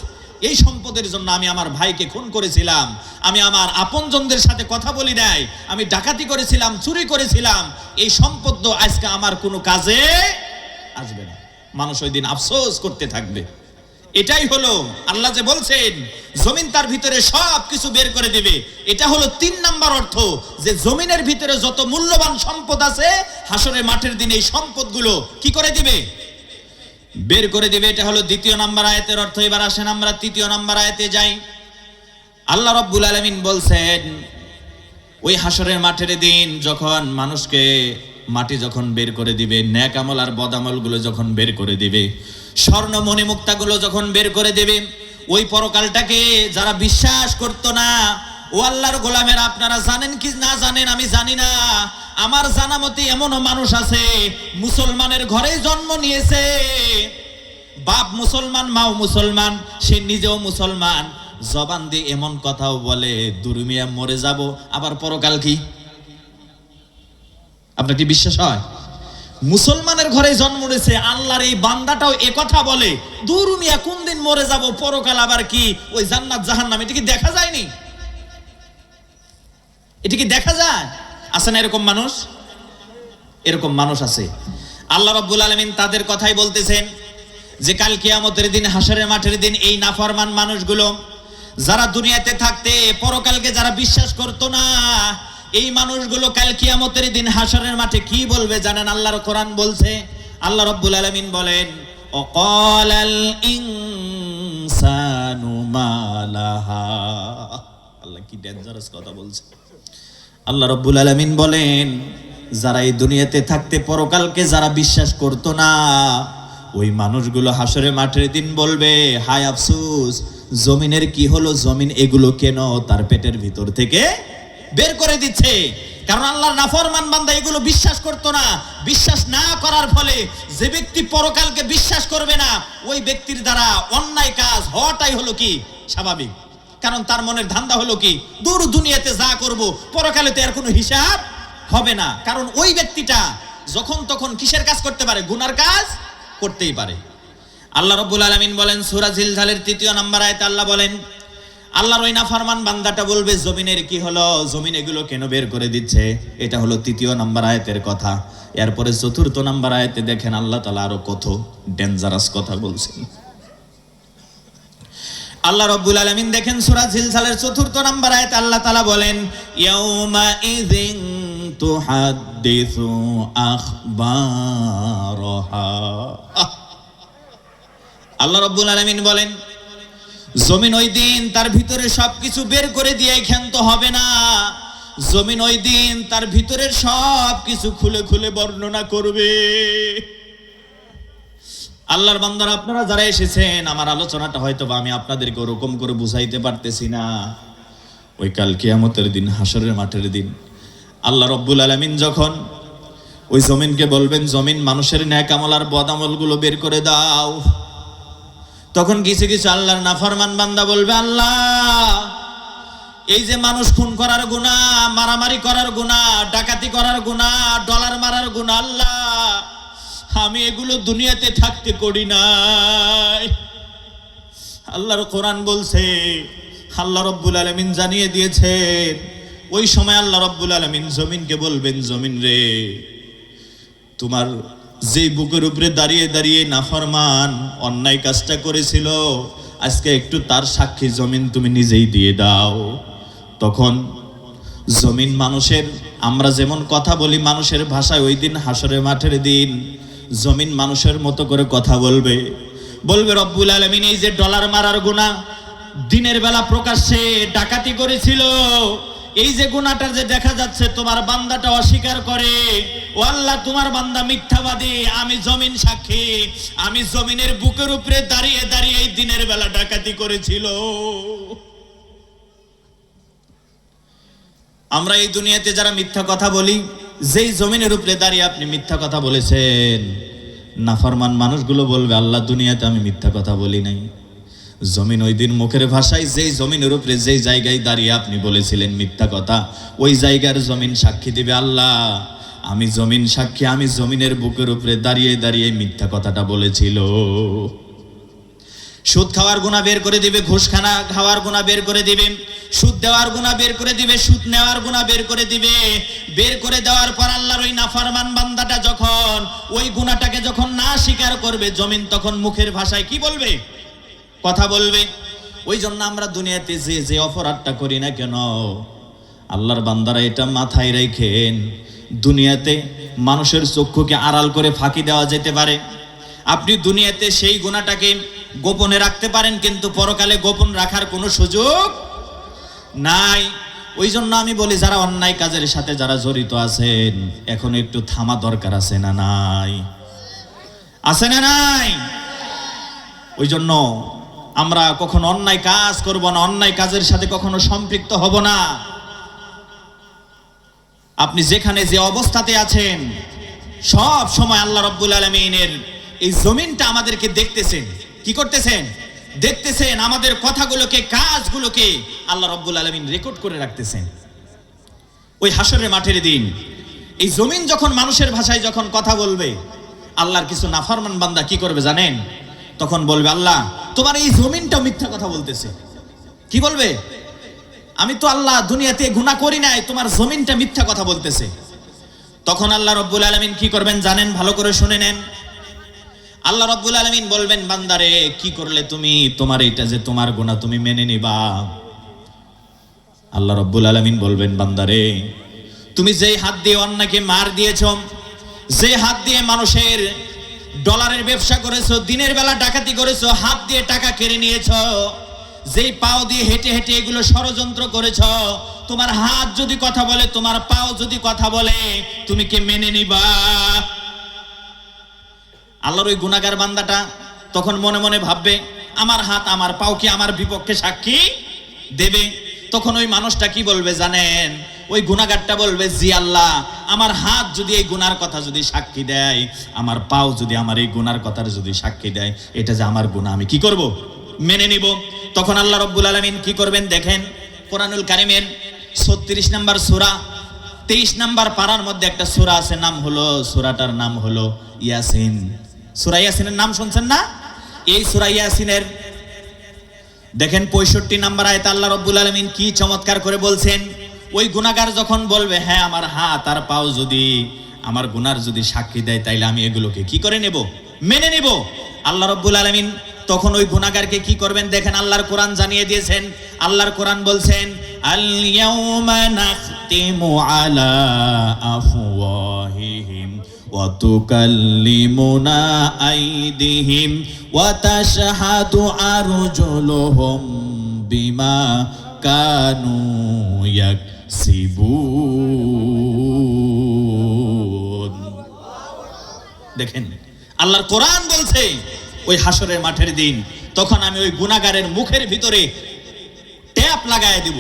Speaker 1: এই সম্পদের জন্য আমি আমার ভাইকে খুন করেছিলাম, আমি আমার আপনজনদের সাথে কথা বলি নাই, আমি ডাকাতি করেছিলাম, চুরি করেছিলাম, এই সম্পদ তো আজকে আমার কোনো কাজে আসবে না। মানুষ ওই দিন আফসোস করতে থাকবে। এটাই হলো আল্লাহ যে বলছেন জমিন তার ভিতরে সব কিছু বের করে দিবে, এটা হলো 3 নাম্বার অর্থ, যে জমিনের ভিতরে যত মূল্যবান সম্পদ আছে হাসরের মাঠের দিনে এই সম্পদগুলো কি করে দিবে, বের করে দিবে। এটা হলো 2 নাম্বার আয়াতের অর্থ। এবার আসেন আমরা 3 নাম্বার আয়াতে যাই। আল্লাহ রাব্বুল আলামিন বলছেন ওই হাসরের মাঠের দিন যখন মানুষকে মাটি যখন বের করে দিবে, নেক আমল আর বদ আমলগুলো যখন বের করে দিবে, স্বর্ণ মণি মুক্তাগুলো যখন বের করে দেবে, ওই পরকালটাকে যারা বিশ্বাস করতো না, ও আল্লাহর গোলামের আপনারা জানেন কি না জানেন আমি জানি না, আমার জানা মতে এমনও মানুষ আছে মুসলমানের ঘরে জন্ম নিয়েছে, বাপ মুসলমান মাও মুসলমান, সে নিজেও মুসলমান, জবান দিয়ে এমন কথাও বলে দুর্মিয়া মরে যাব, আবার পরকাল কি? আপনার কি বিশ্বাস হয়? মুসলমানের ঘরে জন্ম নিয়েছে আল্লাহর এই বান্দাটাও এ কথা বলে দুর্মিয়া কোন দিন মরে যাব, পরকাল আবার কি, ওই জান্নাত জাহান্নাম, এটা কি দেখা যায়নি? এটা কি দেখা যায়? আছে না এরকম মানুষ? এরকম মানুষ আছে। আল্লাহ রাব্বুল আলামিন তাদের কথাই বলতেছেন যে কাল কিয়ামতের দিন, হাসরের মাঠের দিন এই নাফরমান মানুষগুলো যারা দুনিয়াতে থাকতে পরকালকে যারা বিশ্বাস করতো না, এই মানুষগুলো কাল কিয়ামতের দিন হাসরের মাঠে কি বলবে জানেন? আল্লাহর কোরআন বলছে, আল্লাহ রাব্বুল আলামিন বলেন ওয়াকালাল ইনসানু মালাহা। আল্লাহ কি ডেঞ্জারাস কথা বলছে। আল্লাহ রাব্বুল আলামিন বলেন যারা এই দুনিয়াতে থাকতে পরকালকে যারা বিশ্বাস করতো না, ওই মানুষগুলো হাসরের মাঠের দিন বলবে হায় আফসোস, জমিনের কি হলো, জমিন এগুলো কেন তার পেটের ভিতর থেকে বের করে দিচ্ছে। কারণ আল্লাহর নাফরমান বান্দা এগুলো বিশ্বাস করতো না, বিশ্বাস না করার ফলে যে ব্যক্তি পরকালকে বিশ্বাস করবে না, ওই ব্যক্তির দ্বারা অন্যায় কাজ হওয়াটাই হলো কি স্বাভাবিক। কারণ তার মনের ধান্দা হলো কি, দূর দুনিয়াতে যা করব পরকালে তো এর কোনো হিসাব হবে না। কারণ ওই ব্যক্তিটা যখন তখন কিসের কাজ করতে পারে? গুনার কাজ করতেই পারে। আল্লাহ রাব্বুল আলামিন বলেন সূরা জিলজালের 3 নম্বর আয়াতে আল্লাহ বলেন, আল্লাহর ওই নাফরমান বান্দাটা বলবে জমিনের কি হলো, জমিন এগুলো কেন বের করে দিচ্ছে। এটা হলো 3 নম্বর আয়াতের কথা। এরপরে 4 নম্বর আয়াতে দেখেন আল্লাহ তাআলা আরো কত ডেঞ্জারাস কথা বলছেন। আল্লাহ রাব্বুল আলামিন দেখেন সূরা জিলজালের 4 নম্বর আয়াতে আল্লাহ তাআলা বলেন ইয়াউমা ইযিন তুহাদ্দিসু আখবারহা। আল্লাহ রাব্বুল আলামিন বলেন জমিন ওই দিন তার ভিতরে সবকিছু বের করে দিয়ে ক্ষান্ত হবে না, জমিন ওই দিন তার ভিতরের সবকিছু খুলে খুলে বর্ণনা করবে। আল্লাহর বান্দারা আপনারা যারা এসেছেন, আমার আলোচনাটা হয়তো বা আমি আপনাদেরকে ওরকম করে বুঝাইতে পারতেছি না। ওই কাল কিয়ামতের দিন, হাসরের মাঠের দিন, আল্লাহ রাব্বুল আলামিন যখন ওই জমিনকে বলবেন জমিন মানুষের ন্যাক আমল আর বদ আমলগুলো বের করে দাও, তখন কিছু কিছু আল্লাহর নাফরমান বান্দা বলবে আল্লাহ এই যে মানুষ খুন করার গুনাহ, মারামারি করার গুনাহ, ডাকাতি করার গুনাহ, ডলার মারার গুনাহ, আল্লাহ আমি এগুলো দুনিয়াতে থাকতে করি নাই। আল্লাহর কোরআন বলছে, আল্লাহ রাব্বুল আলামিন জানিয়ে দিয়েছেন ওই সময় আল্লাহ রাব্বুল আলামিন জমিনকে বলবেন জমিন রে, তোমার যে বুকের উপরে দাঁড়িয়ে দাঁড়িয়ে নাফরমান অন্যায় কাজটা করেছিল, আজকে একটু তার সাক্ষী জমিন তুমি নিজেই দিয়ে দাও। তখন জমিন মানুষের, আমরা যেমন কথা বলি মানুষের ভাষায়, ওই দিন হাসরের মাঠের দিন জমিন মানুষের মতো করে কথা বলবে। বলবে রব্বুল আলামিন এই যে ডলার মারার গুনাহ, দিনের বেলা প্রকাশ্যে ডাকাতি করেছিল, এই যে গুনাহটা যে দেখা যাচ্ছে তোমার বান্দাটা অস্বীকার করে, ও আল্লাহ তোমার বান্দা মিথ্যাবাদী, আমি জমিন সাক্ষী, আমি জমিনের বুকের উপরে দাঁড়িয়ে দাঁড়িয়ে এই দিনের বেলা ডাকাতি করেছিল। আমরা এই দুনিয়াতে যারা মিথ্যা কথা বলি, যেই জমিনের উপরে দাঁড়িয়ে আপনি মিথ্যা কথা বলেছেন, নাফরমান মানুষগুলো বলবে আল্লাহ দুনিয়াতে আমি মিথ্যা কথা বলি নাই। জমিন ওই দিন মুখের ভাষায় যেই জমিনের উপরে যেই জায়গায় দাঁড়িয়ে আপনি বলেছিলেন মিথ্যা কথা, ওই জায়গার জমিন সাক্ষী দিবে আল্লাহ আমি জমিন সাক্ষী, আমি জমিনের বুকের উপরে দাঁড়িয়ে দাঁড়িয়ে মিথ্যা কথাটা বলেছিল। সুদ খাওয়ার গুনাহ বের করে দিবে, ঘুষ খাওয়ার গুনাহ বের করে দিবে, সুদ দেওয়ার গুনাহ বের করে দিবে, সুদ নেওয়ার গুনাহ বের করে দিবে। বের করে দেওয়ার পর আল্লাহর ওই নাফরমান বান্দাটা যখন ওই গুনাহটাকে যখন না স্বীকার করবে, জমিন তখন মুখের ভাষায় কি বলবে? কথা বলবে। ওই জন্য আমরা দুনিয়াতে যে যে অপরাধটা করি না কেন, আল্লাহর বান্দারা এটা মাথায় রাখেন, দুনিয়াতে মানুষের চক্ষুকে আড়াল করে ফাঁকি দেওয়া যেতে পারে। আপনি দুনিয়াতে সেই গুনাহটাকে গোপনে রাখতে পারেন, কিন্তু পরকালে গোপন রাখার কোনো সুযোগ নাই। ওই জন্য আমি বলি, যারা অন্যায় কাজের সাথে যারা জড়িত আছেন, এখন একটু থামা দরকার আছে না নাই? আছে না নাই? ওই জন্য আমরা কখনো অন্যায় কাজ করব না, অন্যায় কাজের সাথে কখনো সম্পৃক্ত হব না। আপনি যেখানে যে অবস্থাতে আছেন, সব সময় আল্লাহ রাব্বুল আলামিনের এই জমিনটা আমাদেরকে দেখতেছেন। কি করতেছেন? দেখতেছেন। আমাদের কথাগুলোকে, কাজগুলোকে আল্লাহ রাব্বুল আলামিন রেকর্ড করে রাখতেছেন। ওই হাসরের মাঠের দিন এই জমিন যখন মানুষের ভাষায় যখন কথা বলবে, আল্লাহর কিছু নাফরমান বান্দা কি করবে জানেন? তখন বলবে, আল্লাহ তোমার এই জমিনটা মিথ্যা কথা বলতেছে। কি বলবে? আমি তো আল্লাহ দুনিয়াতে গুনাহ করি নাই, তোমার জমিনটা মিথ্যা কথা বলতেছে। তখন আল্লাহ রাব্বুল আলামিন কি করবেন জানেন? ভালো করে শুনে নেন। আল্লাহ রাব্বুল আলামিন বলবেন, বান্দারে কি করলে তুমি? তোমার এটা যে তোমার গুনাহ তুমি মেনে নিবা? আল্লাহ রাব্বুল আলামিন বলবেন, বান্দারে তুমি যেই হাত দিয়ে অন্যকে মার দিয়েছো, যে হাত দিয়ে মানুষের ডলারের ব্যবসা করেছো, দিনের বেলা ডাকাতি করেছো, হাত দিয়ে টাকা কেড়ে নিয়েছো, যেই পাও দিয়ে হেঁটে হেঁটে এগুলো ষড়যন্ত্র করেছো, তোমার হাত যদি কথা বলে, তোমার পাও যদি কথা বলে, তুমি কি মেনে নিবা? আল্লাহর ওই গুনাহগার বান্দাটা তখন মনে মনে ভাববে, আমার হাত আমার পাও কি আমার বিপক্ষে সাক্ষী দেবে? তখন ওই মানুষটা কি বলবে জানেন? ওই গুনাহগারটা বলবে, জি আল্লাহ, আমার হাত যদি এই গুনার কথা যদি সাক্ষী দেয়, আমার পাও যদি আমার এই গুনার কথার যদি সাক্ষী দেয়, এটা যে আমার গুনাহ, আমি কি করব? মেনে নিব। তখন আল্লাহ রাব্বুল আলামিন কি করবেন দেখেন, কোরআনুল কারীমের 36 নম্বর সূরা 23 নম্বর পারার মধ্যে একটা সূরা আছে, নাম হলো, সূরাটার নাম হলো ইয়াসিন। সূরা ইয়াসিনের নাম শুনছেন না? এই সূরা ইয়াসিনের দেখেন 65 নম্বর আয়াতে আল্লাহ রাব্বুল আলামিন কি চমৎকার করে বলছেন। ওই গুনাহগার যখন বলবে, হ্যাঁ আমার হাত আর পাও যদি আমার গুনার যদি সাক্ষী দেয়, তাইলে আমি এগুলোকে কি করে নেব? মেনে নেব। আল্লাহ রাব্বুল আলামিন তখন ওই গুনাহগারকে কি করবেন দেখেন, আল্লাহর কোরআন জানিয়ে দিয়েছেন। আল্লাহর কোরআন বলছেন, আল ইয়াউমা নাখতিমু আলা আফওয়াহিহিম ওয়া তুকাল্লিমুনা আইদিহিম ওয়া তাশহাদু আরজুলুহুম বিমা কানু ইয়াকসিবুন। দেখেন আল্লাহর কোরআন বলছে, ওই হাসরের মাঠের দিন তখন আমি ওই গুনাহগারের মুখের ভিতরে ট্যাপ লাগায় দিব,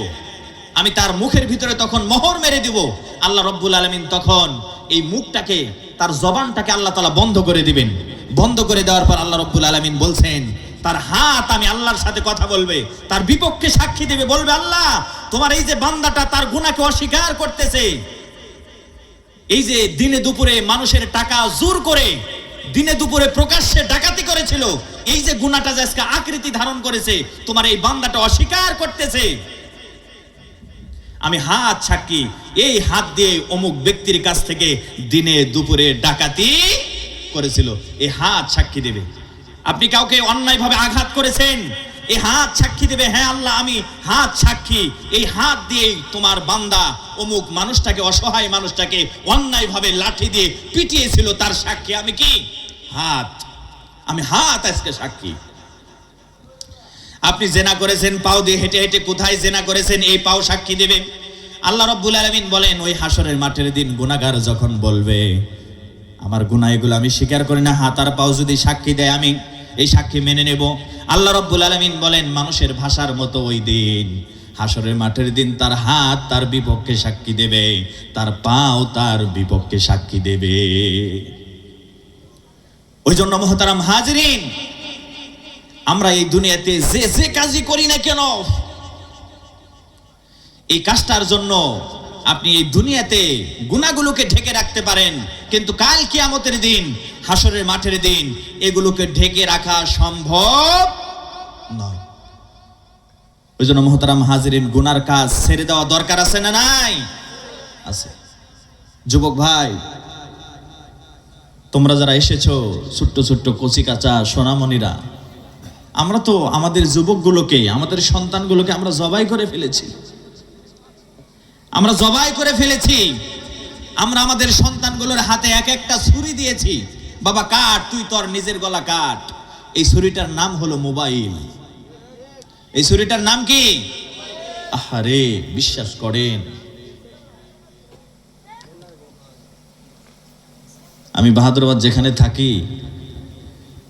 Speaker 1: আমি তার মুখের ভিতরে তখন মোহর মেরে দিব। আল্লাহ রাব্বুল আলামিন তখন এই মুখটাকে, তার জবানটাকে আল্লাহ তাআলা বন্ধ করে দিবেন। বন্ধ করে দেওয়ার পর আল্লাহ রাব্বুল আলামিন বলছেন, তার হাত আমি আল্লাহর সাথে কথা বলবে, তার বিপক্ষে সাক্ষী দেবে, বলবে, আল্লাহ তোমার এই যে বান্দাটা তার গুনাহকে অস্বীকার করতেছে, এই যে দিনে দুপুরে মানুষের টাকা জোর করে দিনে দুপুরে প্রকাশ্যে ডাকাতি করেছিল, এই যে গুনাহটা যে আজকে আকৃতি ধারণ করেছে, তোমার এই বান্দাটা অস্বীকার করতেছে, আমি হাত সাক্ষী, এই হাত দিয়ে অমুক ব্যক্তির কাছ থেকে দিনে দুপুরে ডাকাতি করেছিল, এই হাত সাক্ষী দেবে। আপনি কাউকে অন্যায়ভাবে আঘাত করেছেন, এই হাত সাক্ষী দেবে, হ্যাঁ আল্লাহ আমি হাত সাক্ষী, এই হাত দিয়ে তোমার বান্দা অমুক মানুষটাকে, অসহায় মানুষটাকে অন্যায়ভাবে লাঠি দিয়ে পিটিয়েছিল, তার সাক্ষী আমি কি? হাত। আমি হাত আজকে সাক্ষী। আপনি জেনা করেছেন, পাও দিয়ে হেঁটে হেঁটে কোথায় জেনা করেছেন, এই পাও সাক্ষী দেবে। আল্লাহ রাব্বুল আলামিন বলেন, ওই হাসরের মাঠের দিন গুনাহগার যখন বলবে, আমার গুনাহ এগুলো আমি স্বীকার করি না, হাত আর পাও যদি সাক্ষী দেয়, আমি এই সাক্ষী মেনে নেব। আল্লাহ রাব্বুল আলামিন বলেন, মানুষের ভাষার মতো ওই দিন হাসরের মাঠের দিন তার হাত তার বিপক্ষে সাক্ষী দেবে, তার পাও তার বিপক্ষে সাক্ষী দেবে। ওই জন্য মুহতারাম হাজিরিন, আমরা এই দুনিয়াতে যে যে কাজই করি না কেন, এই কাজটার জন্য আপনি এই দুনিয়াতে গুনাহগুলোকে ঢেকে রাখতে পারেন, কিন্তু কাল কিয়ামতের দিন, হাসরের মাঠের দিন এগুলোকে ঢেকে রাখা সম্ভব নয়। ওই জন্য মুহতারাম হাজিরিন, গুনার কাজ ছেড়ে দেওয়া দরকার আছে না নাই? আছে। যুবক ভাই, তোমরা যারা এসেছো, ছোট্ট ছোট্ট কচি কাঁচা সোনামণিরা, আমরা তো আমাদের যুবকগুলোকে, আমাদের সন্তানগুলোকে আমরা জবাই করে ফেলেছি। আমরা জবাই করে ফেলেছি। আমরা আমাদের সন্তানগুলোর হাতে এক একটা ছুরি দিয়েছি। বাবা কাট, তুই তোর নিজের গলা কাট। এই ছুরিটার নাম হলো মোবাইল। এই ছুরিটার নাম কি? আহারে, বিশ্বাস করেন, আমি বাহাদুরাবাদ যেখানে থাকি,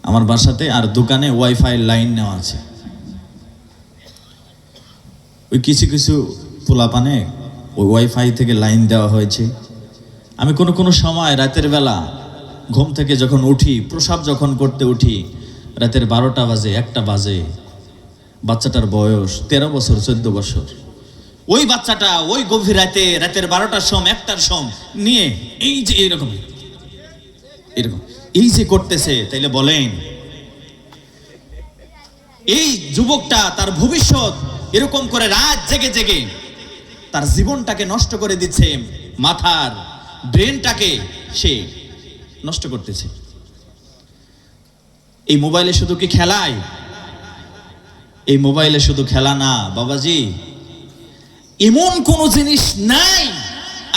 Speaker 1: আমার বাসাতে আর দোকানে ওয়াইফাই লাইন নেওয়া আছে। ওই কিছু কিছু পোলাপানে ওই ওয়াইফাই থেকে লাইন দেওয়া হয়েছে। আমি কোনো কোনো সময় রাতের বেলা ঘুম থেকে যখন উঠি, প্রসাব যখন করতে উঠি, রাতের 12টা বাজে, 1টা বাজে, বাচ্চাটার বয়স 13 বছর 14 বছর। ওই বাচ্চাটা ওই গভীর রাতে, রাতের 12টার সময়, 1টার সময় নিয়ে এই যে এরকম এরকম এই যে করতেছে, তাইলে বলেন এই যুবকটা তার ভবিষ্যৎ এরকম করে রাত জেগে জেগে তার জীবনটাকে নষ্ট করে দিচ্ছে, মাথার ব্রেনটাকে সে নষ্ট করতেছে। এই মোবাইলে শুধু কি খেলায়? এই মোবাইলে শুধু খেলা না বাবাজি, এমন কোন জিনিস নাই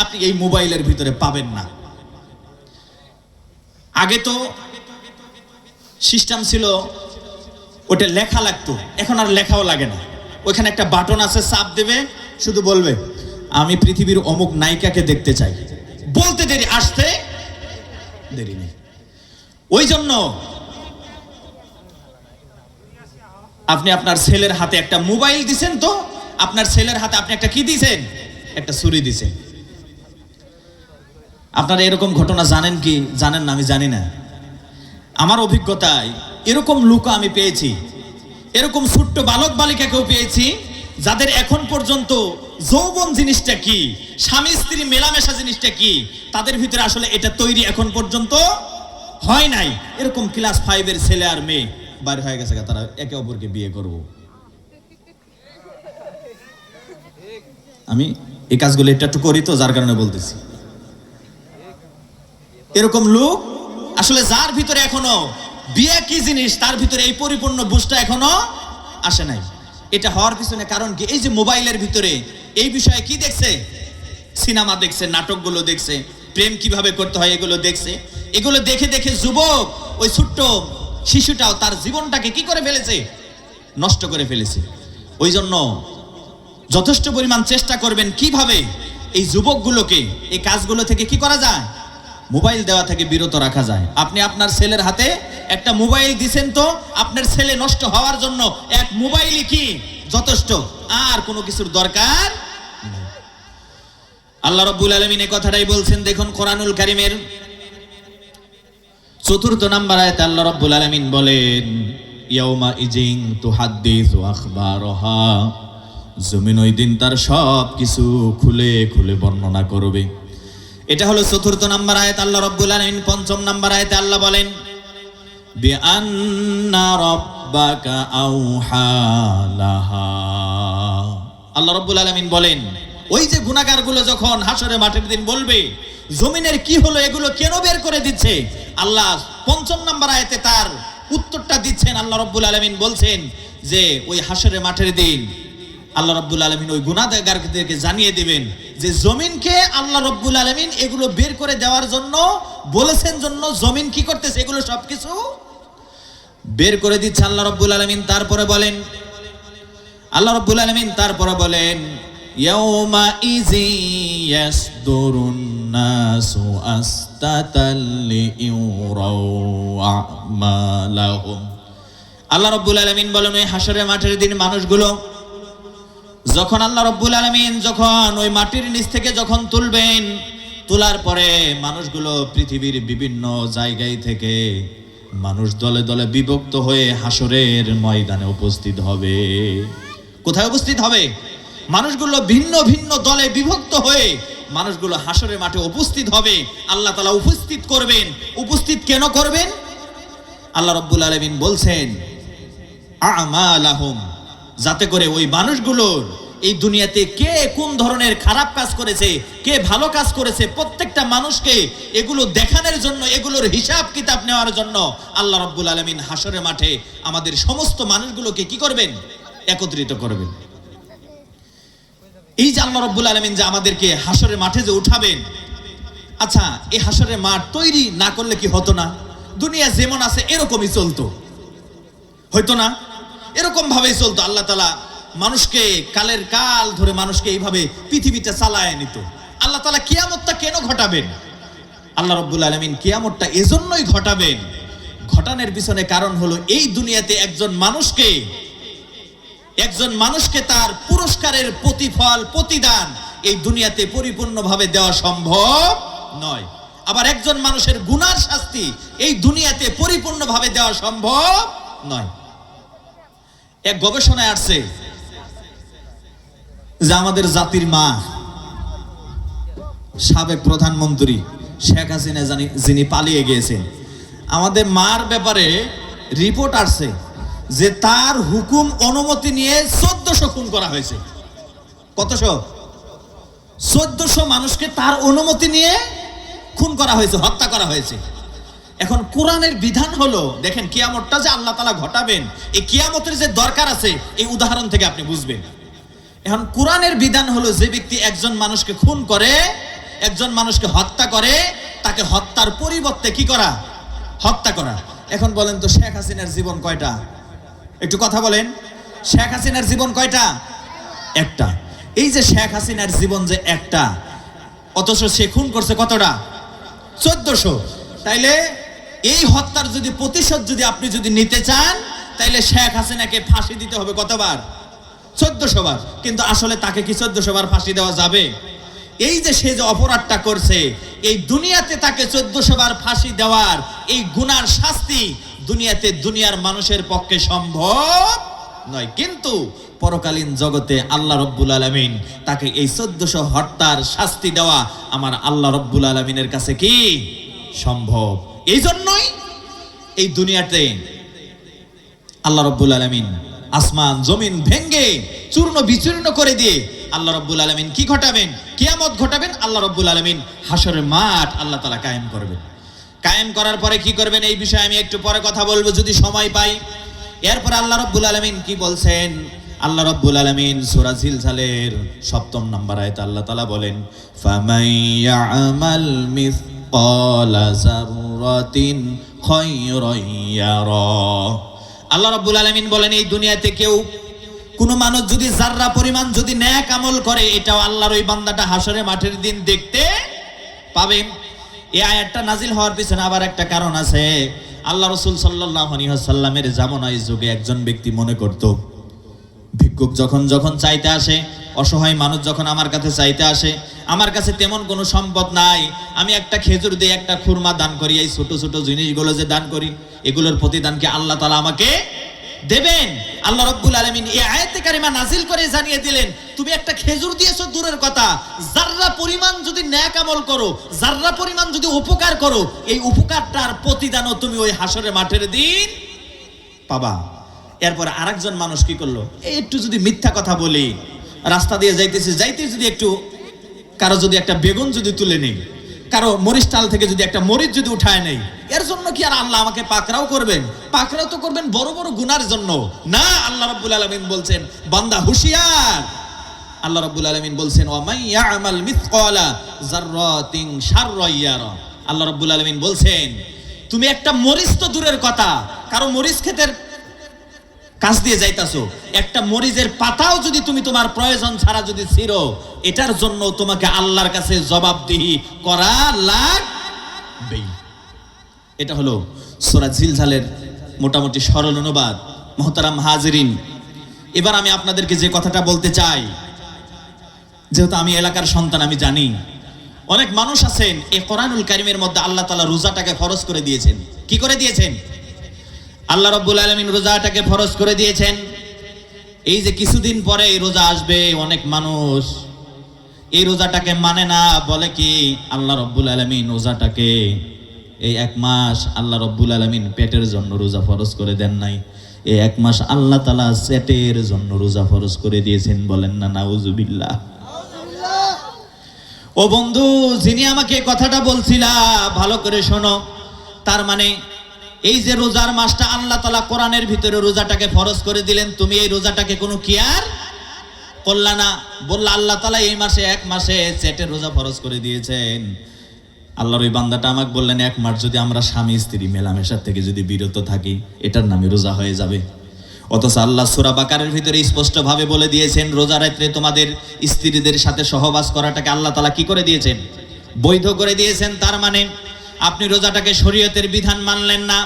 Speaker 1: আপনি এই মোবাইলের ভিতরে পাবেন না। আগে তো সিস্টেম ছিল ওটা লেখা লাগতো, এখন আর লেখাও লাগে না। ওইখানে একটা বাটন আছে, চাপ দেবে, শুধু বলবে আমি পৃথিবীর অমুক নায়িকাকে দেখতে চাই। বলতে দেরি, আসতে দেরি নেই। ওই জন্য আপনি আপনার ছেলের হাতে একটা মোবাইল দিছেন, তো আপনার ছেলের হাতে আপনি একটা কি দিছেন? একটা ছুরি দিছেন। আপনারা এরকম ঘটনা জানেন কি জানেন না আমি জানি না। আমার অভিজ্ঞতায় এরকম লোক আমি পেয়েছি, এরকম ছোট্ট বালক বালিকাকেও পেয়েছি, যাদের এখন পর্যন্ত যৌবন জিনিসটা কি, স্বামী স্ত্রী মেলামেশা জিনিসটা কি, তাদের ভিতরে আসলে এটা তৈরি এখন পর্যন্ত হয় নাই। এরকম ক্লাস 5-এর ছেলে আর মেয়ে বাইরে হয়ে গেছে, তারা একে অপরকে বিয়ে করব। আমি এই কাজগুলো একটু করি তো, যার কারণে বলতেছি। এরকম লোক আসলে যার ভিতরে এখনো বিয়ে কি জিনিস, তার ভিতরে এই পরিপূর্ণ বুঝটা এখনো আসে নাই। এটা হওয়ার পিছনে কারণ কি? এই যে মোবাইলের ভিতরে এই বিষয়ে কি দেখছে? সিনেমা দেখছে, নাটকগুলো দেখছে, প্রেম কিভাবে করতে হয় এগুলো দেখছে। এগুলো দেখে দেখে যুবক, ওই ছোট্ট শিশুটাও তার জীবনটাকে কি করে ফেলেছে? নষ্ট করে ফেলেছে। ওই জন্য যথেষ্ট পরিমাণ চেষ্টা করবেন কিভাবে এই যুবকগুলোকে এই কাজগুলো থেকে কি করা যায়, মোবাইল দেওয়া থেকে বিরত রাখা যায়। আপনি আপনার ছেলের হাতে একটা মোবাইল দিছেন, তো আপনার ছেলে নষ্ট হওয়ার জন্য এক মোবাইলই কি যথেষ্ট, আর কোনো কিছুর দরকার নেই। আল্লাহ রাব্বুল আলামিন এই কথাটাই বলছেন। দেখুন কোরআনুল কারীমের 4 নম্বর আয়াতে আল্লাহ রাব্বুল আলামিন বলেন, ইয়াউমা ইজিন তুহাদ্দিসু আখবারহা, জমিন ওই দিন তার সব কিছু খুলে খুলে বর্ণনা করবে। এটা হলো 4 নম্বর আয়াত। আল্লাহ রাব্বুল আলামিন 5 নম্বর আয়াতে আল্লাহ বলেন, বিআন্না রাব্বাকা আওহা লাহা। আল্লাহ রাব্বুল আলামিন বলেন, ওই যে গুনাহগারগুলো যখন হাসরের মাঠের দিন বলবে জমিনের কি হলো, এগুলো কেন বের করে দিচ্ছে, আল্লাহ 5 নম্বর আয়াতে তার উত্তরটা দিচ্ছেন। আল্লাহ রাব্বুল আলামিন বলছেন যে ওই হাসরের মাঠের দিন আল্লাহ রাব্বুল আলামিন ওই গুনাহগারদেরকে জানিয়ে দিবেন যে জমিনকে আল্লাহ রাব্বুল আলামিন এগুলো বের করে দেওয়ার জন্য বলেছেন, জন্য জমিন কি করতেছে, এগুলো সবকিছু বের করে দিচ্ছে আল্লাহ রাব্বুল আলামিন। তারপরে বলেন আল্লাহ রাব্বুল আলামিন, তারপরে বলেন, ইয়াউমা ইজি ইয়াসদুরুন নাসু আস্তাতাল লিইউরাউ আমালাহুম। আল্লাহ রাব্বুল আলামিন বলেন, ওই হাসরের মাঠের দিন মানুষগুলো যখন আল্লাহ রাব্বুল আলামিন যখন ওই মাটির নিচ থেকে যখন তুলবেন, তোলার পরে মানুষগুলো পৃথিবীর বিভিন্ন জায়গায় থেকে মানুষ দলে দলে বিভক্ত হয়ে হাসরের ময়দানে উপস্থিত হবে। কোথায় উপস্থিত হবে? মানুষগুলো ভিন্ন ভিন্ন দলে বিভক্ত হয়ে মানুষগুলো হাসরের মাঠে উপস্থিত হবে। আল্লাহ তাআলা উপস্থিত করবেন। উপস্থিত কেন করবেন? আল্লাহ রাব্বুল আলামিন বলছেন আমালাহুম, যাতে করে ওই মানুষগুলোর এই দুনিয়াতে কে কোন ধরনের খারাপ কাজ করেছে, কে ভালো কাজ করেছে, প্রত্যেকটা মানুষকে এগুলো দেখানোর জন্য, এগুলোর হিসাব কিতাব নেওয়ার জন্য আল্লাহ রাব্বুল আলামিন হাসরের মাঠে আমাদের সমস্ত মানুষগুলোকে কি করবেন? একত্রিত করবেন। এই যে আল্লাহ রাব্বুল আলামিন যে আমাদেরকে হাসরের মাঠে যে উঠাবেন, আচ্ছা এই হাসরের মাঠ তৈরি না করলে কি হতো না? দুনিয়া যেমন আছে এরকমই চলতো, হয়তো না? এরকম ভাবেই চলতো। আল্লাহ তাআলা মানুষকে কালের কাল ধরে মানুষকে এইভাবে পৃথিবীটা চালায় নিত। আল্লাহ তাআলা কিয়ামতটা কেন ঘটাবেন? আল্লাহ রাব্বুল আলামিন কিয়ামতটা এজন্যই ঘটাবেন, ঘটানোর পিছনে কারণ হলো এই দুনিয়াতে একজন মানুষকে তার পুরস্কারের প্রতিফল প্রতিদান এই দুনিয়াতে পরিপূর্ণভাবে দেওয়া সম্ভব নয়। আবার একজন মানুষের গুনার শাস্তি এই দুনিয়াতে পরিপূর্ণভাবে দেওয়া সম্ভব নয়। এক গবেষণায় আসছে যে আমাদের জাতির মা, সাবেক প্রধানমন্ত্রী শেখ হাসিনা যিনি পালিয়ে গিয়েছেন, আমাদের মার ব্যাপারে রিপোর্ট আসছে যে তার হুকুম অনুমতি নিয়ে 1400 খুন করা হয়েছে। কতশো? 1400 মানুষকে তার অনুমতি নিয়ে খুন করা হয়েছে, হত্যা করা হয়েছে। এখন কোরআনের বিধান হলো, দেখেন কিয়ামতটা যে আল্লাহ তাআলা ঘটাবেন, এই কিয়ামতের যে দরকার আছে এই উদাহরণ থেকে আপনি বুঝবেন। এখন কোরআনের বিধান হলো যে ব্যক্তি একজন মানুষকে খুন করে, একজন মানুষকে হত্যা করে, তাকে হত্যার পরিবর্তে কি করা? হত্যা করা। এখন বলেন তো শেখ হাসিনার জীবন কয়টা? একটু কথা বলেন, শেখ হাসিনার জীবন কয়টা? একটা। এই যে শেখ হাসিনার জীবন যে একটা, অথচ সে খুন করছে কতটা? 1400। তাইলে এই হত্যার যদি প্রতিশোধ যদি আপনি যদি নিতে চান, তাইলে শেখ হাসিনাকে ফাঁসি দিতে হবে কতবার? 1400 বার। কিন্তু আসলে তাকে কি 1400 বার ফাঁসি দেওয়া যাবে? এই যে সে যে অপরাধটা করছে, এই দুনিয়াতে তাকে 1400 বার ফাঁসি দেওয়ার এই গুনার শাস্তি দুনিয়াতে দুনিয়ার মানুষের পক্ষে সম্ভব নয়। কিন্তু পরকালীন জগতে আল্লাহ রাব্বুল আলামিন তাকে এই 1400 হত্যার শাস্তি দেওয়া আমার আল্লাহ রাব্বুল আলামিনের কাছে কি সম্ভব। এই জন্যই এই দুনিয়াতে আল্লাহ রাব্বুল আলামিন আসমান জমিন ভেঙ্গে চূর্ণ বিচূর্ণ করে দিয়ে আল্লাহ রাব্বুল আলামিন কি ঘটাবেন? কিয়ামত ঘটাবেন। আল্লাহ রাব্বুল আলামিন হাসরের মাঠ আল্লাহ তাআলা কায়েম করবেন। কায়েম করার পরে কি করবেন এই বিষয়ে আমি একটু পরে কথা বলবো যদি সময় পাই। এরপর আল্লাহ রাব্বুল আলামিন কি বলছেন? আল্লাহ রাব্বুল আলামিন সূরা জিলজালের 7 নম্বর আয়াতে আল্লাহ তাআলা বলেন, ফামান ইয়ামাল মিসকালা যাররাতিন খায়রান ইয়ারা। আল্লাহ রাব্বুল আলামিন বলেন এই দুনিয়াতে কেউ কোন মানুষ যদি যাররা পরিমাণ যদি নেক আমল করে, এটাও আল্লাহর ওই বান্দাটা হাসরের মাঠের দিন দেখতে পাবে। এই আয়াতটা নাজিল হওয়ার পিছনে আবার একটা কারণ আছে। আল্লাহ রাসূল সাল্লাল্লাহু আলাইহি ওয়াসাল্লামের জামানায় যুগে একজন ব্যক্তি মনে করত, ভিক্ষুক যখন চাইতে আসে, অসহায় মানুষ যখন আমার কাছে চাইতে আসে, আমার কাছে তেমন কোনো সম্পদ নাই, আমি একটা খেজুর দিয়ে একটা খুরমা দান করি, এই ছোট ছোট জিনিসগুলো যে দান করি এগুলোর প্রতিদানকে আল্লাহ তাআলা আমাকে দেবেন। আল্লাহ রাব্বুল আলামিন এই আয়াতে কারিমা নাজিল করে জানিয়ে দিলেন, তুমি একটা খেজুর দিয়েছো দূরের কথা, যাররা পরিমাণ যদি নেক আমল করো, যাররা পরিমাণ যদি উপকার করো, এই উপকারটার প্রতিদানও তুমি ওই হাসরের মাঠের দিন পাবা। এরপর আরেকজন মানুষ কি করলো, একটু যদি মিথ্যা কথা বলি, রাস্তা দিয়ে যাইতে যদি একটু কারো যদি একটা বেগুন যদি তুলে নেই, কারো মরিচ টাল থেকে যদি একটা মরিচ যদি উঠায় নেই, এর জন্য কি আর আল্লাহ আমাকে পাকড়াও করবেন? পাকড়াও তো করবেন বড় বড় গুনার জন্য না। আল্লাহ রাব্বুল আলামিন বলছেন, বান্দা হুঁশিয়ার। আল্লাহ রাব্বুল আলামিন বলছেন, ওয়া মান ইয়ামাল মিসকালা যাররাতিন শাররান ইয়ারা। আল্লাহ রাব্বুল আলামিন বলছেন, তুমি একটা মরিচ তো দূরের কথা, কারো মরিচ ক্ষেতের কাছ দিয়ে যাইতাছো, একটা মরিচের পাতাও যদি তুমি তোমার প্রয়োজন ছাড়া যদি ছিঁড়ো, এটার জন্য তোমাকে আল্লাহর কাছে জবাবদিহি করা লাগবে। এটা হলো সূরা জিলজালের মোটামুটি সরল অনুবাদ। মুহতারাম হাজিরিন, এবার আমি আপনাদেরকে যে কথাটা বলতে চাই, যেহেতু আমি এলাকার সন্তান, আমি জানি অনেক মানুষ আছেন এই কোরআনুল কারীমের মধ্যে আল্লাহ তাআলা রোজাটাকে ফরজ করে দিয়েছেন। কি করে দিয়েছেন? আল্লাহ রাব্বুল আলামিন রোজাটাকে ফরজ করে দিয়েছেন। এই যে কিছুদিন পরে এই রোজা আসবে, অনেক মানুষ এই রোজাটাকে মানে না, বলে কি আল্লাহ রাব্বুল আলামিন রোজাটাকে এই 1 মাস আল্লাহ রাব্বুল আলামিন পেটের জন্য রোজা ফরজ করে দেন নাই, এই 1 মাস আল্লাহ তাআলা সেটের জন্য রোজা ফরজ করে দিয়েছেন। বলেন না নাউজুবিল্লাহ। ও বন্ধু, যিনি আমাকে কথাটা বলছিলা ভালো করে শোনো। তার মানে এই যে রোজার মাসটা আল্লাহ তাআলা কোরআনের ভিতরে রোজাটাকে ফরজ করে দিলেন, তুমি এই রোজাটাকে কোনো কেয়ার করলা না। বললা আল্লাহ তাআলা এই মাসে 1 মাসে সেটের রোজা ফরজ করে দিয়েছেন। আল্লাহর ওই বান্দাটা আমাকে বললেন 1 মাস যদি আমরা স্বামী স্ত্রী মেলামেশার থেকে যদি বিরত থাকি, এটার নামে রোজা হয়ে যাবে। অথচ আল্লাহ সূরা বাকারার ভিতরে স্পষ্টভাবে বলে দিয়েছেন, রোজা রাত্রে তোমাদের স্ত্রীদের সাথে সহবাস করাটাকে আল্লাহ তাআলা কি করে দিয়েছেন? বৈধ করে দিয়েছেন। তার মানে আপনি রোজাটাকে শরীয়তের বিধান মানলেন না।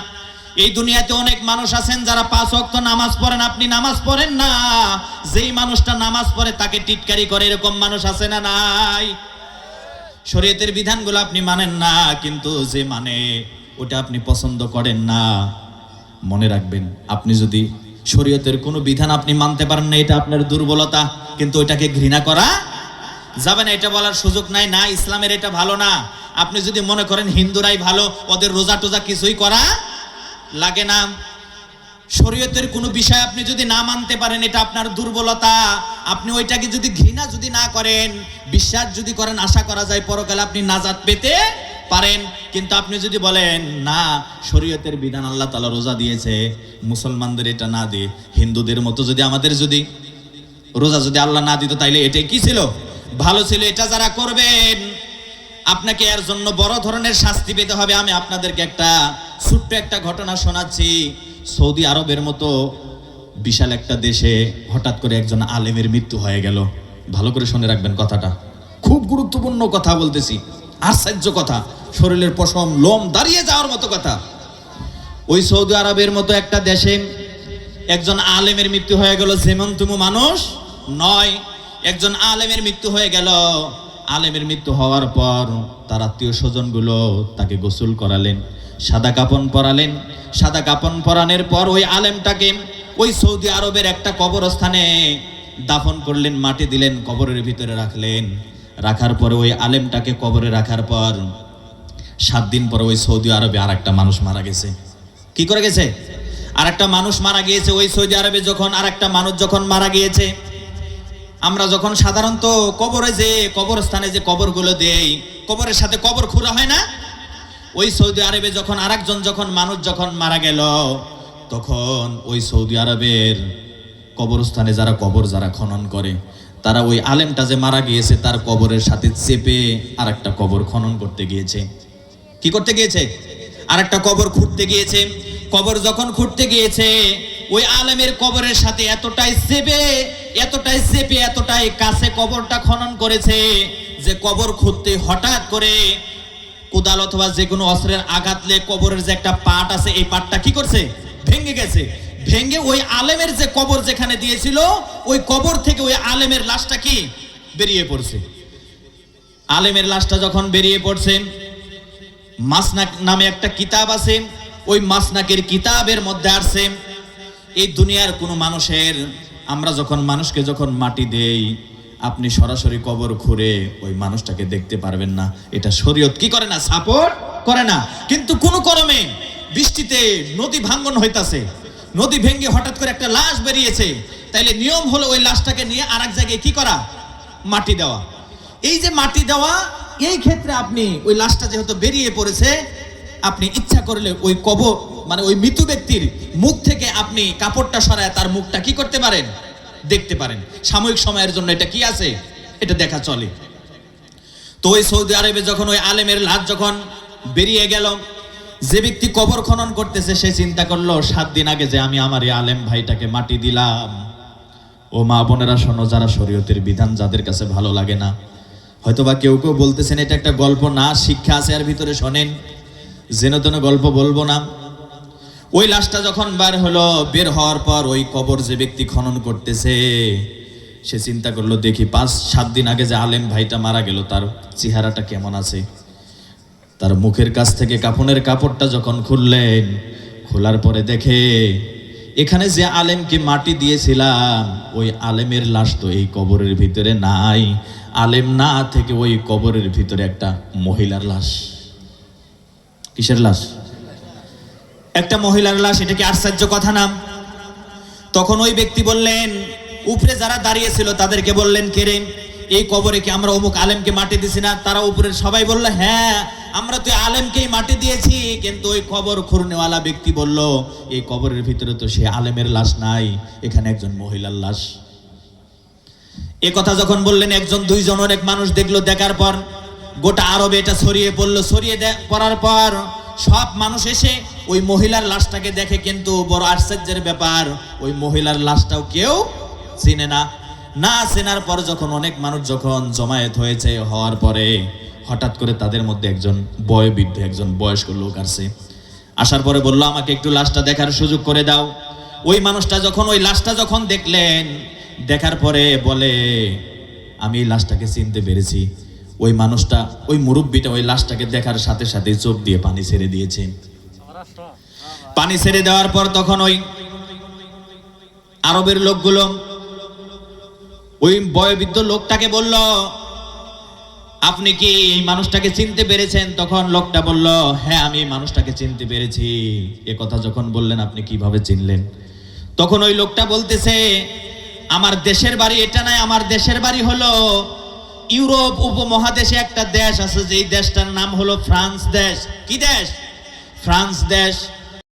Speaker 1: এই দুনিয়াতে অনেক মানুষ আছেন যারা 5 ওয়াক্ত নামাজ পড়েন, আপনি নামাজ পড়েন না। যেই মানুষটা নামাজ পড়ে তাকে টিটকারি করে, এরকম মানুষ আছে না নাই? শরীয়তের বিধানগুলো আপনি মানেন না, কিন্তু যে মানে ওটা আপনি পছন্দ করেন না। মনে রাখবেন, আপনি যদি শরীয়তের কোনো বিধান আপনি মানতে পারেন না, এটা আপনার দুর্বলতা, কিন্তু ওইটাকে ঘৃণা করা যাবে না, এটা বলার সুযোগ নাই। না, ইসলামের এটা ভালো না। আপনি যদি মনে করেন হিন্দুরাই ভালো, ওদের রোজা টোজা কিছুই করা লাগে না। শরীয়তের কোনো বিষয় আপনি যদি না মানতে পারেন, এটা আপনার দুর্বলতা। আপনি ওইটাকে যদি ঘৃণা যদি না করেন, বিশ্বাস যদি করেন, আশা করা যায় পরকালে আপনি নাজাত পেতে পারেন। কিন্তু আপনি যদি বলেন না, শরীয়তের বিধান আল্লাহ তাআলা রোজা দিয়েছে, মুসলমানদের এটা না দিয়ে হিন্দুদের মতো যদি আমাদের যদি রোজা যদি আল্লাহ না দিত, তাইলে এটাই কি ছিল? ভালো ছিল। এটা যারা করবেন, আপনাকে এর জন্য বড় ধরনের শাস্তি পেতে হবে। আমি আপনাদেরকে একটা ছোট্ট একটা ঘটনা শোনাচ্ছি। সৌদি আরবের মতো বিশাল একটা দেশে হঠাৎ করে একজন আলেমের মৃত্যু হয়ে গেল। ভালো করে শুনে রাখবেন কথাটা, খুব গুরুত্বপূর্ণ কথা বলতেছি, আশ্চর্য কথা, শরীরের পশম লোম দাঁড়িয়ে যাওয়ার মতো কথা। ওই সৌদি আরবের মতো একটা দেশে একজন আলেমের মৃত্যু হয়ে গেল। যেমন তুমি মানুষ নয়, একজন আলেমের মৃত্যু হয়ে গেল। আলেমের মৃত্যু হওয়ার পর তার আত্মীয় স্বজন গুলো তাকে গোসল করালেন, সাদা কাপড় পরালেন। সাদা কাপড় পরানোর পর ওই আলেমটাকে ওই সৌদি আরবের একটা কবরস্থানে দাফন করলেন, মাটি দিলেন, কবরের ভিতরে রাখলেন। রাখার পরে ওই আলেমটাকে কবরে রাখার পর 7 দিন পরে ওই সৌদি আরবে আর একটা মানুষ মারা গেছে। কি করে গেছে? আর একটা মানুষ মারা গিয়েছে। ওই সৌদি আরবে যখন আর একটা মানুষ যখন মারা গিয়েছে, আমরা যখন সাধারণত কবরে যে কবরস্থানে যে কবরগুলো দেই, কবরের সাথে কবর খুঁড়া হয় না? ওই সৌদি আরবে যখন আরেকজন যখন মানুষ যখন মারা গেল, তখন ওই সৌদি আরবের কবরস্থানে যারা কবর যারা খনন করে, তারা ওই আলেমটা যে মারা গিয়েছে তার কবরের সাথে চেপে আর একটা কবর খনন করতে গিয়েছে। কি করতে গিয়েছে? আর একটা কবর খুঁড়তে গিয়েছে। কবর যখন খুঁড়তে গিয়েছে, ওই আলেমের কবরের সাথে এতটাই চেপে এতটাই কাছে কবরটা খনন করেছে যে কবর খুঁড়তে হঠাৎ করে কোদাল অথবা যে কোনো অস্ত্রের আঘাত লে কবরের যে একটা পাট আছে, এই পাটটা কি করছে? ভেঙে গেছে। ভেঙে ওই আলেমের যে কবর যেখানে দিয়েছিল, ওই কবর থেকে ওই আলেমের লাশটা কি বেরিয়ে পড়ছে। আলেমের লাশটা যখন বেরিয়ে পড়ছে, মাসনাক নামে একটা কিতাব আছে, ওই মাসনাকের কিতাবের মধ্যে আসছে, এই দুনিয়ার কোনো মানুষের, আমরা যখন মানুষকে যখন মাটি দেই, আপনি সরাসরি কবর খুঁড়ে ওই মানুষটাকে দেখতে পারবেন না। এটা শরীয়ত কি করে না? সাপোর্ট করে না। কিন্তু কোন কর্মে বৃষ্টিতে নদী ভাঙ্গন হইতাছে, নদী ভেঙে হঠাৎ করে একটা লাশ বেরিয়েছে, তাইলে নিয়ম হলো ওই লাশটাকে নিয়ে আরেক জায়গায় কি করা? মাটি দেওয়া। এই যে মাটি দেওয়া, এই ক্ষেত্রে আপনি ওই লাশটা যেহেতু বেরিয়ে পড়েছে, আপনি ইচ্ছা করলে ওই কবর মানে ওই মৃত ব্যক্তির মুখ থেকে আপনি কাপড়টা সরায় তার মুখটা কি করতে পারেন? দেখতে পারেন। সাময়িক সময়ের জন্য এটা কি আছে? এটা দেখা চলে। তো ওই সৌদি আরবে যখন ওই আলেমের লাশ যখন বেরিয়ে গেল, যে ব্যক্তি কবর খনন করতেছে সে চিন্তা করলো 7 দিন আগে যে আমি আমার এই আলেম ভাইটাকে মাটি দিলাম। ও মা বোনেরা শোনো, যারা শরীয়তের বিধান যাদের কাছে ভালো লাগে না, হয়তোবা কেউ কেউ বলতেছেন এটা একটা গল্প, না, শিক্ষা আছে এর ভিতরে, শোনেন, যেন তেন গল্প বলবো না। ওই লাশটা যখন বের হওয়ার পর ওই কবর যে ব্যক্তি খনন করতেছে সে চিন্তা করলো, দেখি 5-7 দিন আগে যে আলেম ভাইটা মারা গেল তার চেহারাটা কেমন আছে। তার মুখের কাছ থেকে কাফনের কাপড়টা যখন খুললেন, খোলার পরে দেখে এখানে যে আলেমকে মাটি দিয়েছিলাম ওই আলেমের লাশ তো এই কবরের ভিতরে নাই। আলেম না থেকে ওই কবরের ভিতরে একটা মহিলার লাশ। কিসের লাশ? একটা মহিলার লাশ। এটা কি আশ্চর্য কথা না? তখন ওই ব্যক্তি বললেন, উপরে যারা দাঁড়িয়ে ছিল তাদেরকে বললেন, কে রে, এই কবরে কি আমরা অমুক আলেমকে মাটি দিছি না? তারা উপরের সবাই বলল, হ্যাঁ আমরা তো আলেমকেই মাটি দিয়েছি। কিন্তু ওই কবর খুঁড়নেওয়ালা ব্যক্তি বলল, এই কবরের ভিতরে তো সে আলেমের লাশ নাই, এখানে একজন মহিলার লাশ। এ কথা যখন বললেন, একজন দুইজন অনেক মানুষ দেখলো। দেখার পর গোটা আরবে এটা ছড়িয়ে পড়লো। ছড়িয়ে পড়ার পর সব মানুষ এসে ওই মহিলার লাশটাকে দেখে, কিন্তু বড় আশ্চর্যের ব্যাপার, ওই মহিলার লাশটাও কেউ চিনে না। না চেনার পর যখন অনেক মানুষ যখন জমায়েত হয়েছে, হওয়ার পরে হঠাৎ করে তাদের মধ্যে একজন বয়োবৃদ্ধ, একজন বয়স্ক লোক আসছে। আসার পরে বলল, আমাকে একটু লাশটা দেখার সুযোগ করে দাও। ওই মানুষটা যখন ওই লাশটা যখন দেখলেন, দেখার পরে বলে, আমি এই লাশটাকে চিনতে পেরেছি। ওই মানুষটা, ওই মুরব্বীটা ওই লাশটাকে দেখার সাথে সাথে চোখ দিয়ে পানি ছেড়ে দিয়েছে। পানি ছেড়ে দেওয়ার পর তখন ওই আরবের লোকগুলো ওই বয়োবৃদ্ধ লোকটাকে বলল, আপনি কি এই মানুষটাকে চিনতে পেরেছেন? তখন লোকটা বলল, হ্যাঁ আমি এই মানুষটাকে চিনতে পেরেছি। এ কথা যখন বললেন, আপনি কিভাবে চিনলেন? তখন ওই লোকটা বলতেছে, আমার দেশের বাড়ি এটা নয়, আমার দেশের বাড়ি হলো ইউরোপ উপমহাদেশে একটা দেশ আছে, যেই দেশটার নাম হলো ফ্রান্স দেশ। কি দেশ? ফ্রান্স দেশ।